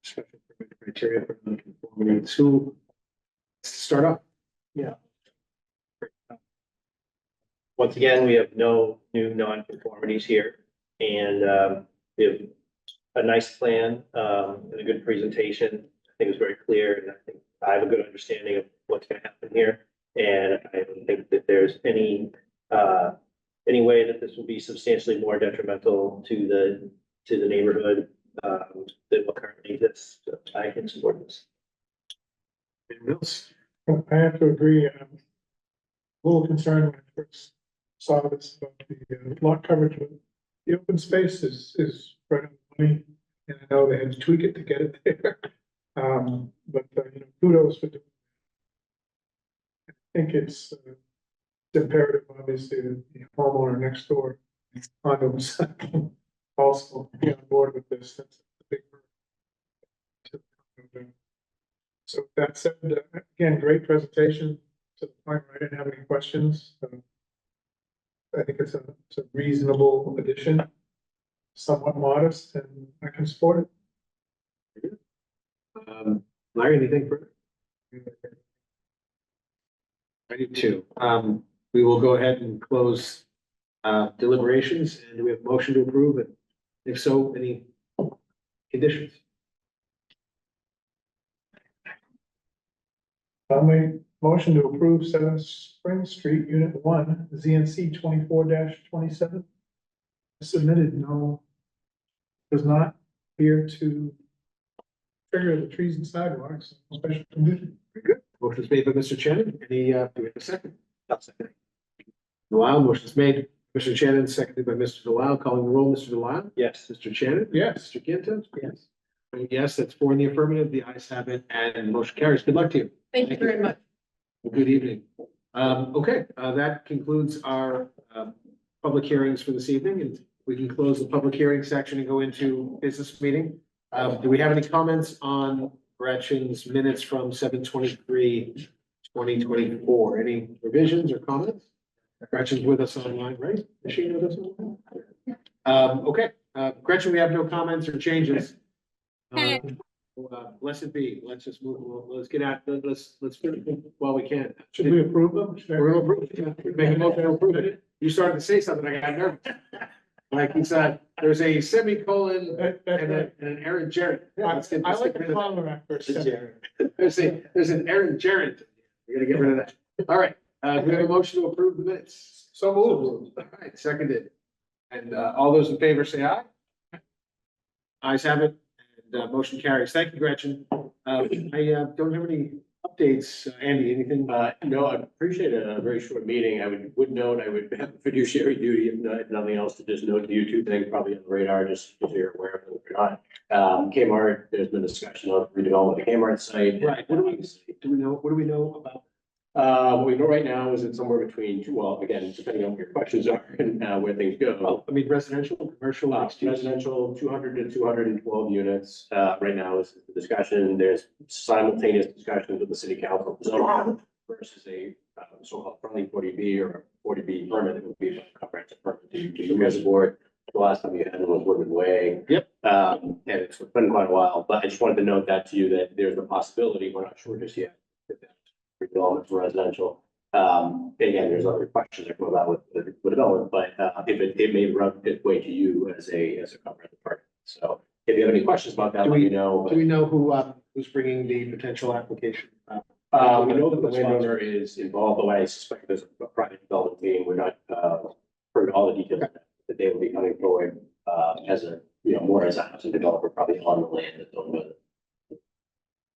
special permit criteria for non-conformity. So let's start off. Once again, we have no new non-conformities here, and we have a nice plan and a good presentation. I think it was very clear, and I think I have a good understanding of what's going to happen here. And I don't think that there's any way that this will be substantially more detrimental to the neighborhood than what currently exists. So I can support this. Anyone else? I have to agree. I'm a little concerned when I first saw this about the lot coverage. The open space is right on the money, and I know they had to tweak it to get it there. But, kudos for doing. I think it's imperative, obviously, that the homeowner next door on them also be on board with this. That's a big. So that said, again, great presentation. To the point where I didn't have any questions. I think it's a reasonable addition, somewhat modest, and I can support it. Larry, anything further? I do too. We will go ahead and close deliberations, and do we have a motion to approve it? If so, any conditions? I'll make motion to approve 7 Spring Street, Unit 1, ZNC 24-27. Submitted, does not appear to trigger the trees and sidewalks, special condition. Very good. Motion is made by Mr. Shannon. Any, do we have a second? Delisle, motion is made. Mr. Shannon, seconded by Mr. Delisle. Calling the roll, Mr. Delisle? Yes. Mr. Shannon? Yes. Mr. Ginta? Yes. Yes, that's 4 in the affirmative. The ayes have it, and the motion carries. Good luck to you. Thank you very much. Good evening. Okay, that concludes our public hearings for this evening, and we can close the public hearing section and go into business meeting. Do we have any comments on Gretchen's minutes from 7/23/2024? Any revisions or comments? Gretchen's with us online, right? Is she with us online? Okay, Gretchen, we have no comments or changes. Blessed be. Let's just move. Let's get out. Let's finish while we can. Should we approve them? We're gonna approve it. Make a motion to approve it. You started to say something. I got nervous. Like he said, there's a semicolon and an Aaron Jarrett. I like the color at first. There's an Aaron Jarrett. We're gonna get rid of that. All right, we have a motion to approve the minutes. So moved. All right, seconded. And all those in favor say aye. Ayes have it, and motion carries. Thank you, Gretchen. I don't have any updates. Andy, anything? No, I appreciate a very short meeting. I would note, I would have fiduciary duty, if nothing else, to just note to you two things probably on the radar, just so you're aware of them if you're not. Kmart, there's been discussion on redevelopment of the Kmart site. Right. What do we know about? What we know right now is it's somewhere between two, well, again, depending on what your questions are and where things go. Well, I mean, residential, commercial, mixed use? Residential, 200 to 212 units, right now is the discussion. There's simultaneous discussions with the city council zoning versus a so-called friendly 40B or 40B permit that would be a comprehensive permit to you as a board. The last time you had one was Woodman Way. Yep. And it's been quite a while, but I just wanted to note that to you that there's the possibility, we're not sure just yet, that redevelopment for residential. Again, there's other questions that come about with development, but if it may run its way to you as a comprehensive partner. So if you have any questions about that, let me know. Do we know who's bringing the potential application? We know that the landowner is involved, though I suspect there's a private development team. We're not heard all the details of that they will be coming forward as a, more as a housing developer, probably on the land that's owned by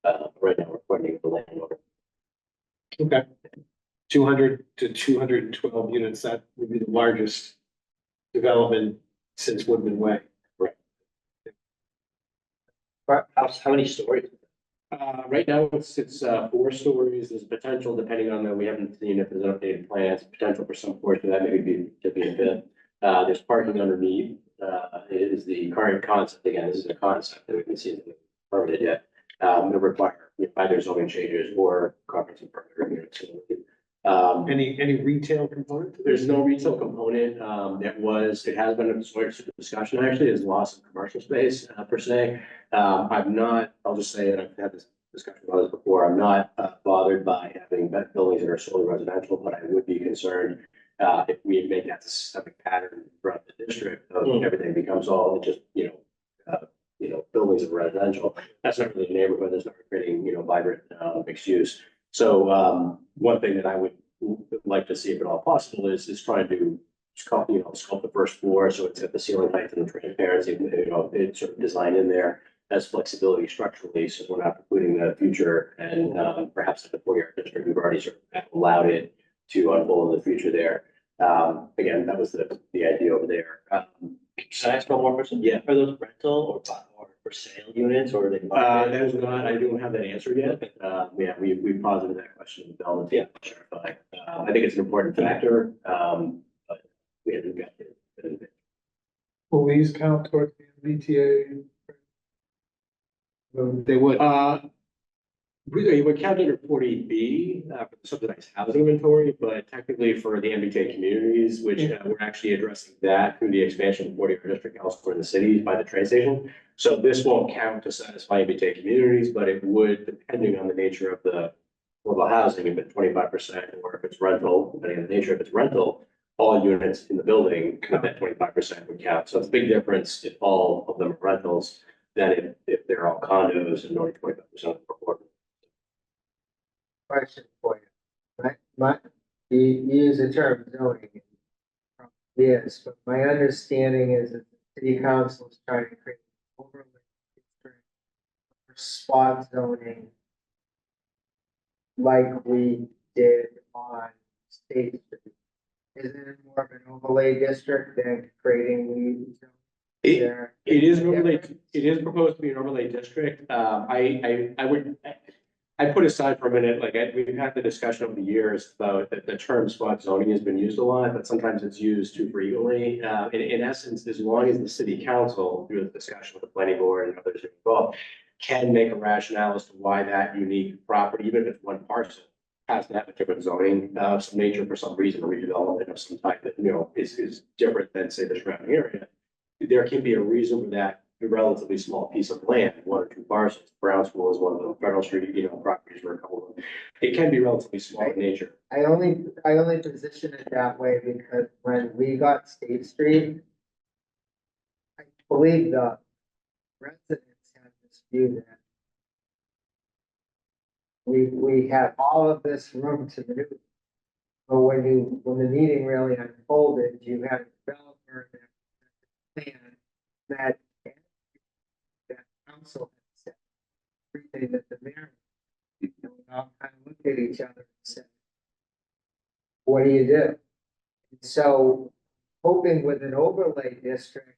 the right now we're coordinating with the landowner. Okay. 200 to 212 units, that would be the largest development since Woodman Way. How many stories? Right now, it's 4 stories. There's potential, depending on we haven't seen if there's an updated plans, potential for some portion of that maybe to be a bit. There's parking underneath, is the current concept. Again, this is a concept that we can see it permitted yet. It'll require either zoning changes or comprehensive permit review. Any retail component? There's no retail component. It has been a source of discussion actually, is loss of commercial space per se. I'll just say, and I've had this discussion about this before, I'm not bothered by having buildings that are solely residential, but I would be concerned if we make that a systemic pattern throughout the district, everything becomes all just, buildings of residential. That's not really a neighborhood. That's not creating, vibrant mixed use. So one thing that I would like to see, if at all possible, is trying to sculpt the first floor so it's at the ceiling height and the transparency. It's sort of designed in there as flexibility structurally, so we're not precluding the future. And perhaps at the 4-yard district, we've already sort of allowed it to unfold in the future there. Again, that was the idea over there. Can I ask one more question? Yeah. Are those rental or for sale units or are they? That is not, I don't have that answer yet. Yeah, we posited that question with Bell and Yeah. clarify. I think it's an important factor, but we haven't got it. Will these count towards the MBTA? They would. We're counted under 40B for the subsidized housing inventory, but technically for the MBTA communities, which we're actually addressing that through the expansion of 40 district elsewhere in the city by the train station. So this won't count to satisfy MBTA communities, but it would, depending on the nature of the affordable housing, if it's 25% or if it's rental, depending on the nature, if it's rental, all units in the building, that 25% would count. So it's a big difference if all of them are rentals than if they're all condos and only 25% of the report. Question for you. You use the term zoning. Yes, but my understanding is that the city council is trying to create overlay district for spot zoning like we did on State Street. Isn't it more of an overlay district than creating new zoning there? It is an overlay, it is proposed to be an overlay district. I put aside for a minute, we've had the discussion over the years about that the term spot zoning has been used a lot, but sometimes it's used too frequently. In essence, as long as the city council, through the discussion with the planning board and others involved, can make a rationale as to why that unique property, even if it's one parcel, has to have a different zoning of some nature for some reason, or redevelopment of some type that, is different than, say, the surrounding area. There can be a reason for that relatively small piece of land, one or two parcels. Brown School is one of them, Federal Street, properties were a couple of them. It can be relatively small in nature. I only position it that way because when we got State Street, I believe the residents had this view that we have all of this room to maneuver. But when the meeting really unfolded, you had a developer that plan that council had said everything that the mayor. And we all kind of looked at each other and said, what do you do? And so hoping with an overlay district,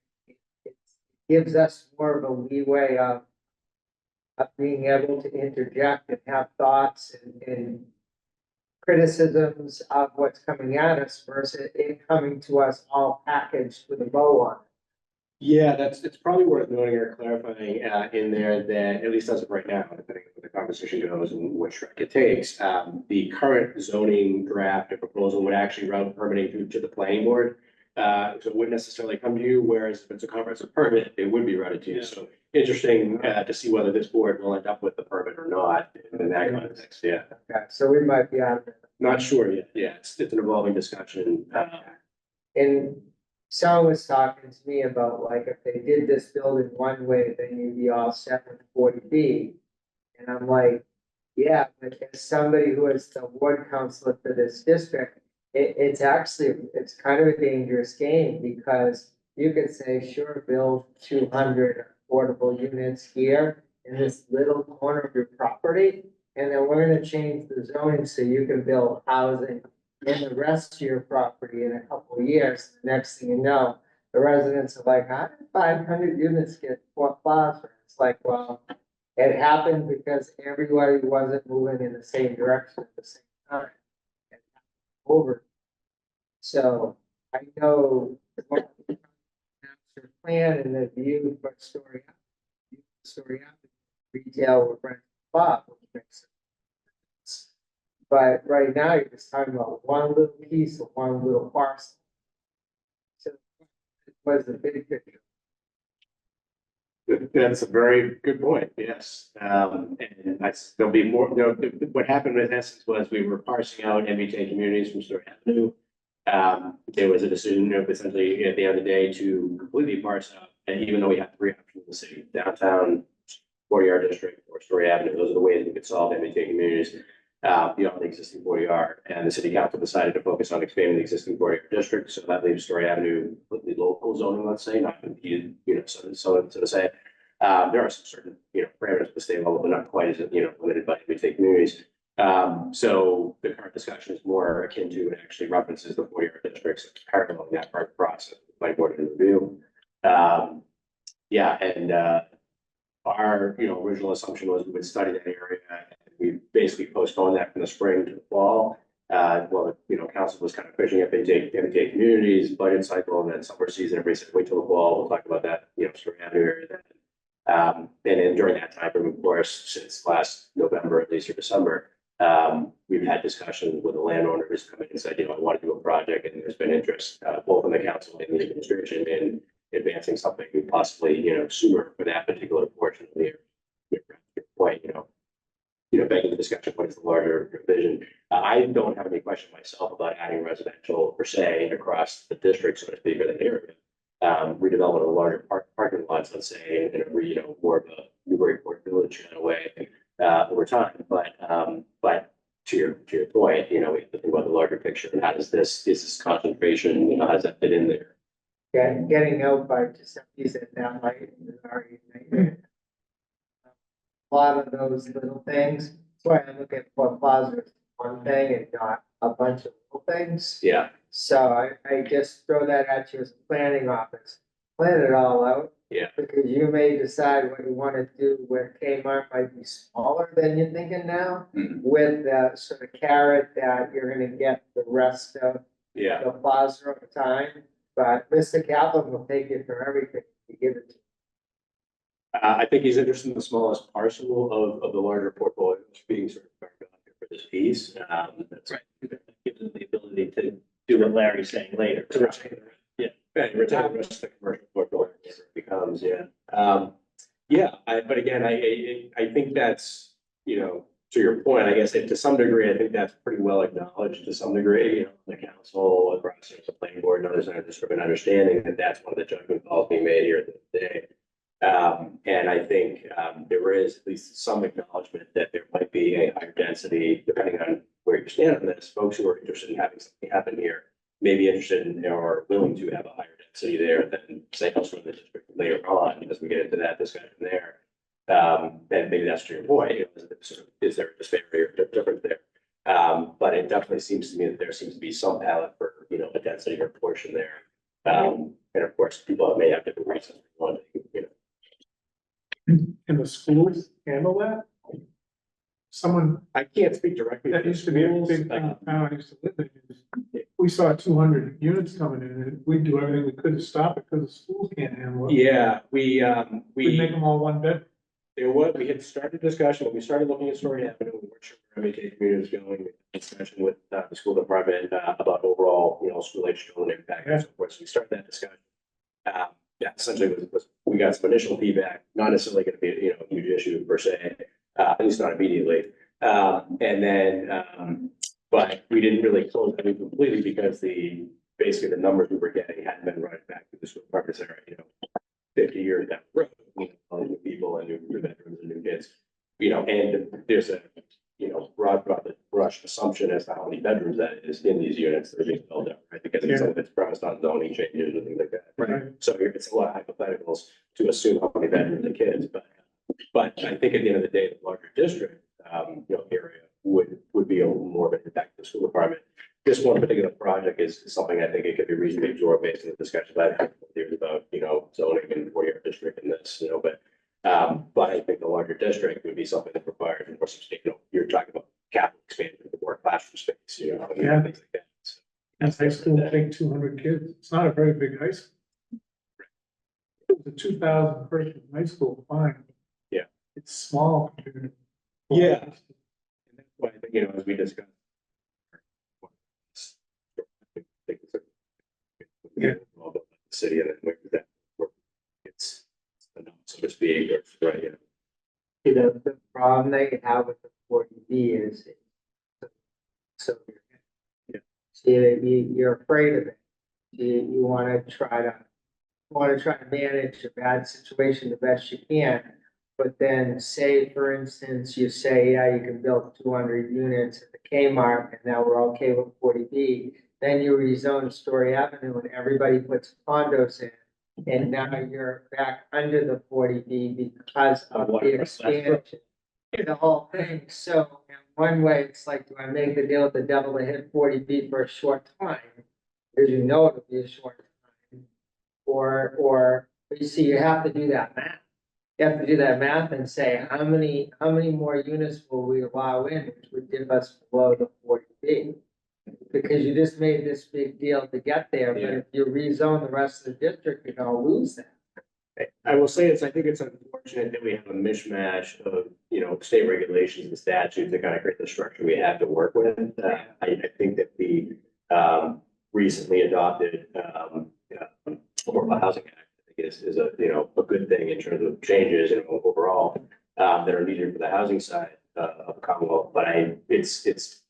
it gives us more of a leeway of being able to interject and have thoughts and criticisms of what's coming at us versus it coming to us all packaged with a bow on it. Yeah, it's probably worth noting or clarifying in there that, at least as of right now, depending on where the conversation goes and which track it takes, the current zoning draft or proposal would actually route permitting through to the planning board. So it wouldn't necessarily come to you, whereas if it's a comprehensive permit, it would be routed to you. So interesting to see whether this board will end up with the permit or not in that context, yeah. Okay, so we might be out there. Not sure yet, yeah, it's an evolving discussion. And someone was talking to me about like, if they did this building one way, then you'd be all set with 40B. And I'm like, yeah, but as somebody who is the ward councilor for this district, it's kind of a dangerous game because you could say, sure, build 200 affordable units here in this little corner of your property. And then we're gonna change the zoning so you can build housing in the rest of your property in a couple of years. The next thing you know, the residents are like, how did 500 units get foreclosed? It's like, well, it happened because everybody wasn't moving in the same direction at the same time. It happened over. So I know the master plan and the view for story retail with rent Bob, which makes sense. But right now, you're just talking about one little piece of one little parcel. So what is the big picture? That's a very good point, yes. And there'll be more, what happened in essence was we were parsing out MBTA communities from Story Avenue. There was a decision, essentially at the end of the day to completely parse out, and even though we have three options in the city, downtown, 40R district, or Story Avenue, those are the ways we could solve MBTA communities beyond the existing 40R. And the city council decided to focus on expanding the existing 40R district, so that leaves Story Avenue completely local zoning, let's say, not competed, so to say. There are some certain, parameters at the state level, but not quite as, limited by MBTA communities. So the current discussion is more akin to and actually references the 4-year districts paralleling that part of the process by board and review. Yeah, and our, original assumption was we would study that area, and we basically postponed that from the spring to the fall. Well, council was kind of pushing it, MBTA communities, budget cycle, and then summer season, everybody said, wait till the fall, we'll talk about that, Story Avenue area then. And then during that time, of course, since last November, at least, or December, we've had discussions with the landowner who's come in and said, I want to do a project, and there's been interest, both in the council and the administration in advancing something possibly, sooner for that particular portion of the area. Point, begging the discussion, what is the larger vision? I don't have any question myself about adding residential per se across the district, so to speak, or the area. Redevelopment of larger parking lots, let's say, in a more of a Newburyport Village kind of way, over time. But to your point, we have to think about the larger picture and how does is this concentration, how does that fit in there? Getting out by Giuseppe's at that light is already a nightmare. A lot of those little things, that's why I look at Fort Plaza as one thing and not a bunch of little things. Yeah, So I just throw that at you as a planning office, plan it all out. Yeah. Because you may decide what you want to do where Kmart might be smaller than you're thinking now. Mhm. With the sort of carrot that you're gonna get the rest of yeah. the plaza over time. But Mr. Kaplan will take it for everything you give it to. I think he's interested in the smallest parcel of the larger portfolio, being sort of carved out here for this piece. That's Right. Gives them the ability to do what Larry's saying later. Yeah, retain the rest of the commercial portfolio whatever it becomes, yeah. But again, I think that's, to your point, I guess to some degree, I think that's pretty well acknowledged to some degree, the council, across the planning board, and others, there's sort of an understanding that that's one of the judgment calls being made here at the end of the day. And I think, there is at least some acknowledgement that there might be a higher density, depending on where you stand on this, folks who are interested in having something happen here may be interested in or willing to have a higher density there than say elsewhere in the district later on, as we get into that discussion there. And maybe that's to your point, is there a disparity or difference there? But it definitely seems to me that there seems to be some palette for, a density or portion there. And of course, people may have different reasons for wanting, Can the schools handle that? Someone I can't speak directly. that used to be a big thing in town, I used to live there. We saw 200 units coming in, and we'd do everything we could to stop it, because the schools can't handle it. Yeah, We'd make them all one bed. we had started discussion, when we started looking at Story Avenue, we weren't sure where MBTA community was going, we had discussion with the school department about overall, school age children impact, and so forth, so we started that discussion. Essentially we got some initial feedback, not necessarily gonna be, a huge issue per se, at least not immediately. And then, but we didn't really close that loop completely because basically the numbers we were getting hadn't been running back to the school department center, 50 years down the road, all new people and new bedrooms and new kids, and there's a, broad brush assumption as to how many bedrooms that is in these units that are being built out, right? Because some of it's premised on zoning changes and things like that. Right. So it's a lot of hypotheticals to assume how many bedrooms the kids, but I think at the end of the day, the larger district, area would be a little more of an impact to the school department. This one particular project is something I think it could be reasonably absorbed based on the discussions I've had with years about, zoning and 4-year district and this, but I think the larger district would be something that requires more substantial, you're talking about capital expansion, more classroom space, Yeah. things like that. So, And high school take 200 kids. It's not a very big high school. It's a 2,000 person high school, fine. Yeah. It's small. compared to- Yeah. And that's why I think, as we discussed. Yeah. All about the city and then where that, it's, so to speak, or, right, The problem they have with the 40B is. So. Yeah. See, you're afraid of it. You wanna try to manage a bad situation the best you can. But then say, for instance, you say, yeah, you can build 200 units at the Kmart and now we're okay with 40B. Then you rezone Story Avenue and everybody puts condos in. And now you're back under the 40B because of the expansion. The whole thing. So one way, it's like, do I make the deal with the devil to hit 40B for a short time? Because you know it'll be a short time. Or, you see, you have to do that math. You have to do that math and say, how many more units will we allow in, which would give us below the 40B? Because you just made this big deal to get there, but if you rezone the rest of the district, you're gonna lose that. I will say I think it's unfortunate that we have a mishmash of, state regulations and statutes that kind of create the structure we have to work with. I think that the, recently adopted, Affordable Housing Act, I think is a, a good thing in terms of changes, overall, that are needed for the housing side, of the Commonwealth, but it's it's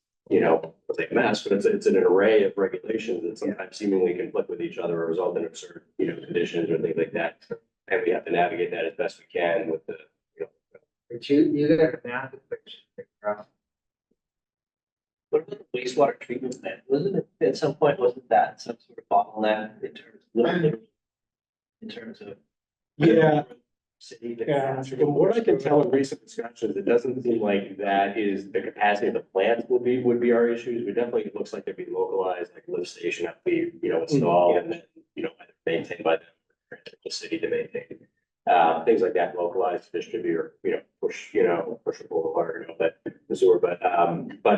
like a mess, but it's an array of regulations that sometimes seemingly conflict with each other or result in absurd, conditions or things like that. And we have to navigate that as best we can with the, But you got a math equation to figure out. What about the wastewater treatment plant? Wasn't it, at some point, wasn't that some sort of bottleneck in terms of yeah. city? Yeah. From what I can tell in recent discussions, it doesn't seem like that is the capacity of the plants would be our issues. We definitely, it looks like they'd be localized, like lift station have to be, installed and then, either maintained by the city to maintain. Things like that, localized to distribute or, push the pull hard, but the sewer, but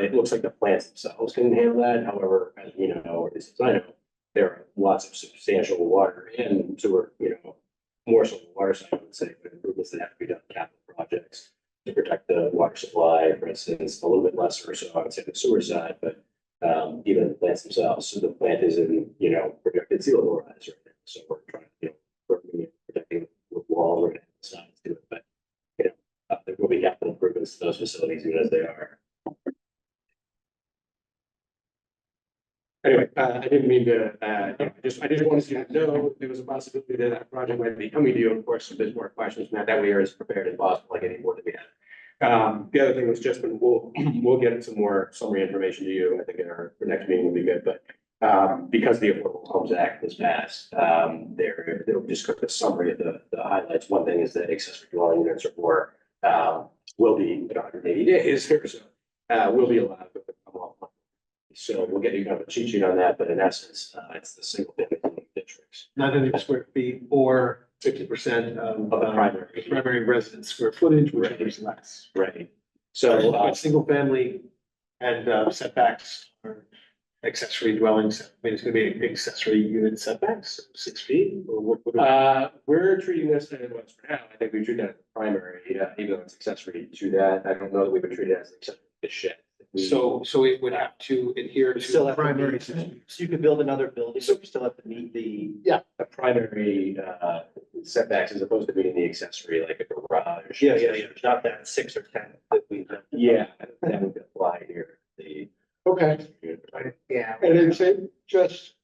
it looks like the plants themselves can handle that. However, as you know, or at least as I know, there are lots of substantial water and sewer, more so the water side, I would say, but improvements that have to be done, capital projects to protect the water supply, for instance, a little bit lesser, so I would say the sewer side, but even the plants themselves. So the plant is in, projected sea level rise right now, so we're trying to, working at protecting the walls or the sides to it, but there will be capital improvements to those facilities even as they are. Anyway, I didn't mean to, I just wanted you to know there was a possibility that that project might be coming to you. Of course, if there's more questions, Matt, that we are as prepared as possible, like any board that we have. The other thing was just when we'll get some more summary information to you. I think in our next meeting will be good, but because the Affordable Homes Act was passed, they'll just got the summary of the highlights. One thing is that accessory dwelling units or more will be 180 days or so, will be allowed with the Commonwealth. So we'll get you kind of a cheat sheet on that, but in essence, it's the single family districts. 900 square feet or 50% of the primary residence square footage, which is less. Right. So, Single family and setbacks are accessory dwellings. I mean, it's gonna be accessory unit setbacks, 6 feet or what? we're treating this as what's for now. I think we treat that as primary, even though it's accessory to that. I don't know that we would treat it as accessory to shed. So it would have to adhere You still to have to primary. meet, so you could build another building, so you still have to meet the. The primary setbacks as opposed to being the accessory, like a garage. Not that 6 or 10 that we. Yeah, that would apply here. Okay, Yeah. and it's just,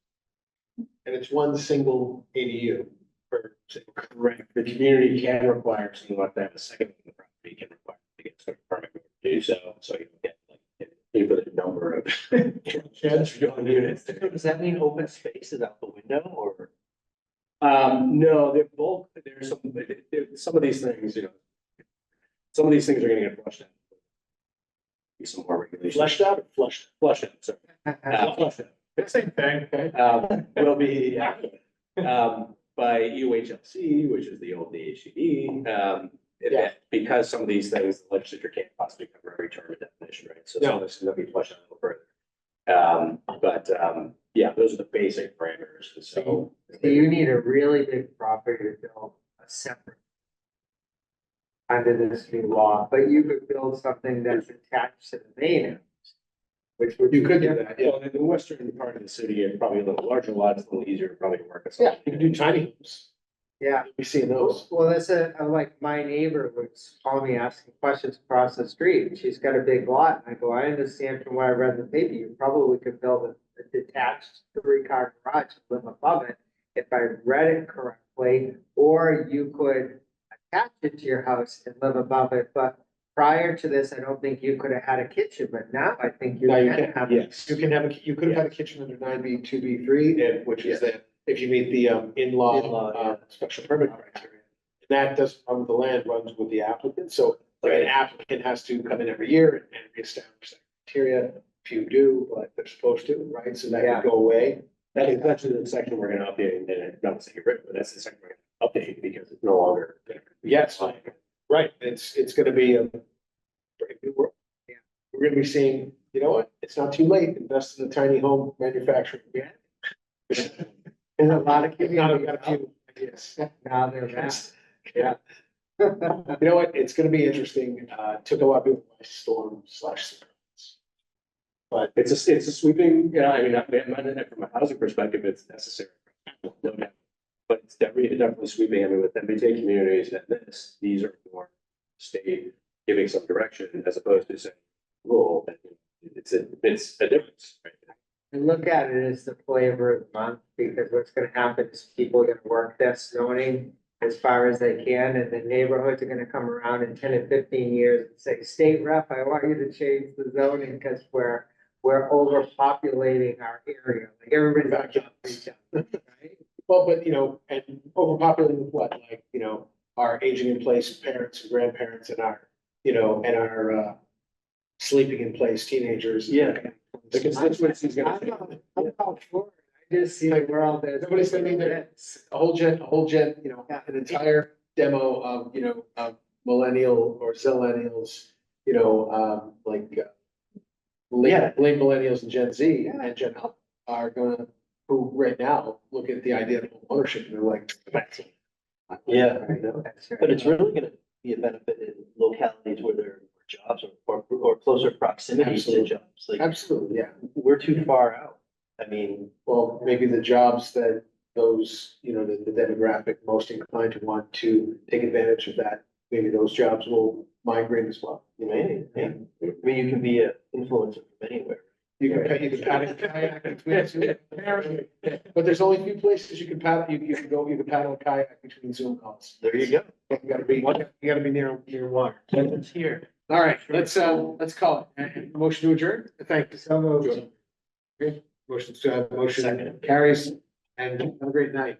and it's one single ADU per single. Correct. The community can require someone like that, a second on the property can require to get some permit to do so, so you can get like, even a number of accessory dwelling units. Does that mean open space is out the window or? No, they're both, there's some of these things, some of these things are gonna get flushed out. Be some more regulations. Fleshed out or flushed? Flushed out, sorry. Flushed out. Same thing, okay? Will be, by UHLC, which is the old DHCD. Because some of these things, the legislature can't possibly cover every term of definition, right? So some of this is gonna be flushed out a little further. Yeah, those are the basic parameters, and so. So you need a really big property to build a separate under this new law, but you could build something that's attached to the main house. Which would. You be could do different. that, yeah. Well, in the western part of the city, and probably a little larger lots, a little easier probably to work with. Yeah, you can do tiny homes. Yeah. We see those. Well, that's like my neighbor was calling me asking questions across the street. She's got a big lot. And I go, I understand from what I read in the paper, you probably could build a detached 3-car garage and live above it. If I read it correctly, or you could attach it to your house and live above it. But prior to this, I don't think you could have had a kitchen, but now I think you Now you can can, have. Yes. You could have had a kitchen under 9B, 2B3, which is that if you meet the in-law In-law, yeah. special permit criteria. That doesn't run with the land, runs with the applicant, so an applicant has to come in every year and reestablish that criteria. Few do, but they're supposed to, right? So that Yeah. could go away. That's actually the section we're gonna update, and then, not to say get rid of it, but that's the section we're gonna update because it's no longer. Yes, right. It's gonna be a brave new world. Yeah. We're gonna be seeing, you know what? It's not too late. Invest in a tiny home manufacturing. Yeah. There's a lot of Now I've communities got a few ideas. now they're back. Yeah. You know what? It's gonna be interesting. Took a lot of people by storm / surprise. But It's a sweeping, you know, I mean, from a housing perspective, it's necessary. No doubt. But it's definitely sweeping, I mean, with MBTA communities and this, these are more state giving some direction as opposed to saying, rule, it's a difference, right? And look at it as the flavor of the month, because what's gonna happen is people are gonna work that zoning as far as they can, and the neighborhoods are gonna come around in 10 and 15 years and say, state rep, I want you to change the zoning, because we're overpopulating our area, like everybody's got to reach out, right? well, but you know, and overpopulating with what, like, you know, our aging in place parents and grandparents and our, you know, and our sleeping in place teenagers. Yeah. The constituency's gonna. I'm all for it. I just see the world as. Nobody's gonna be there. A whole gen, you know, an entire demo of, you know, of millennial or zillennials, you know, late millennials and Gen Z and Gen Alpha are gonna, who right now look at the idea of ownership and they're like, that's it. Yeah. That's right. But it's really gonna be a benefit in localities where there are jobs or closer proximity to Absolutely. jobs. Like, Absolutely, yeah. we're too far out. I mean, Well, maybe the jobs that those, you know, the demographic most inclined to want to take advantage of that, maybe those jobs will migrate as well. you may, yeah. I mean, you can be an influencer from anywhere. You can paddle kayak between Zoom. But there's only a few places you can paddle, you can paddle a kayak between Zoom calls. There you go. You gotta be near water. It's here. All right, let's call it. Motion to adjourn. Thank you. So moved. Okay, motion Second. carries and have a great night.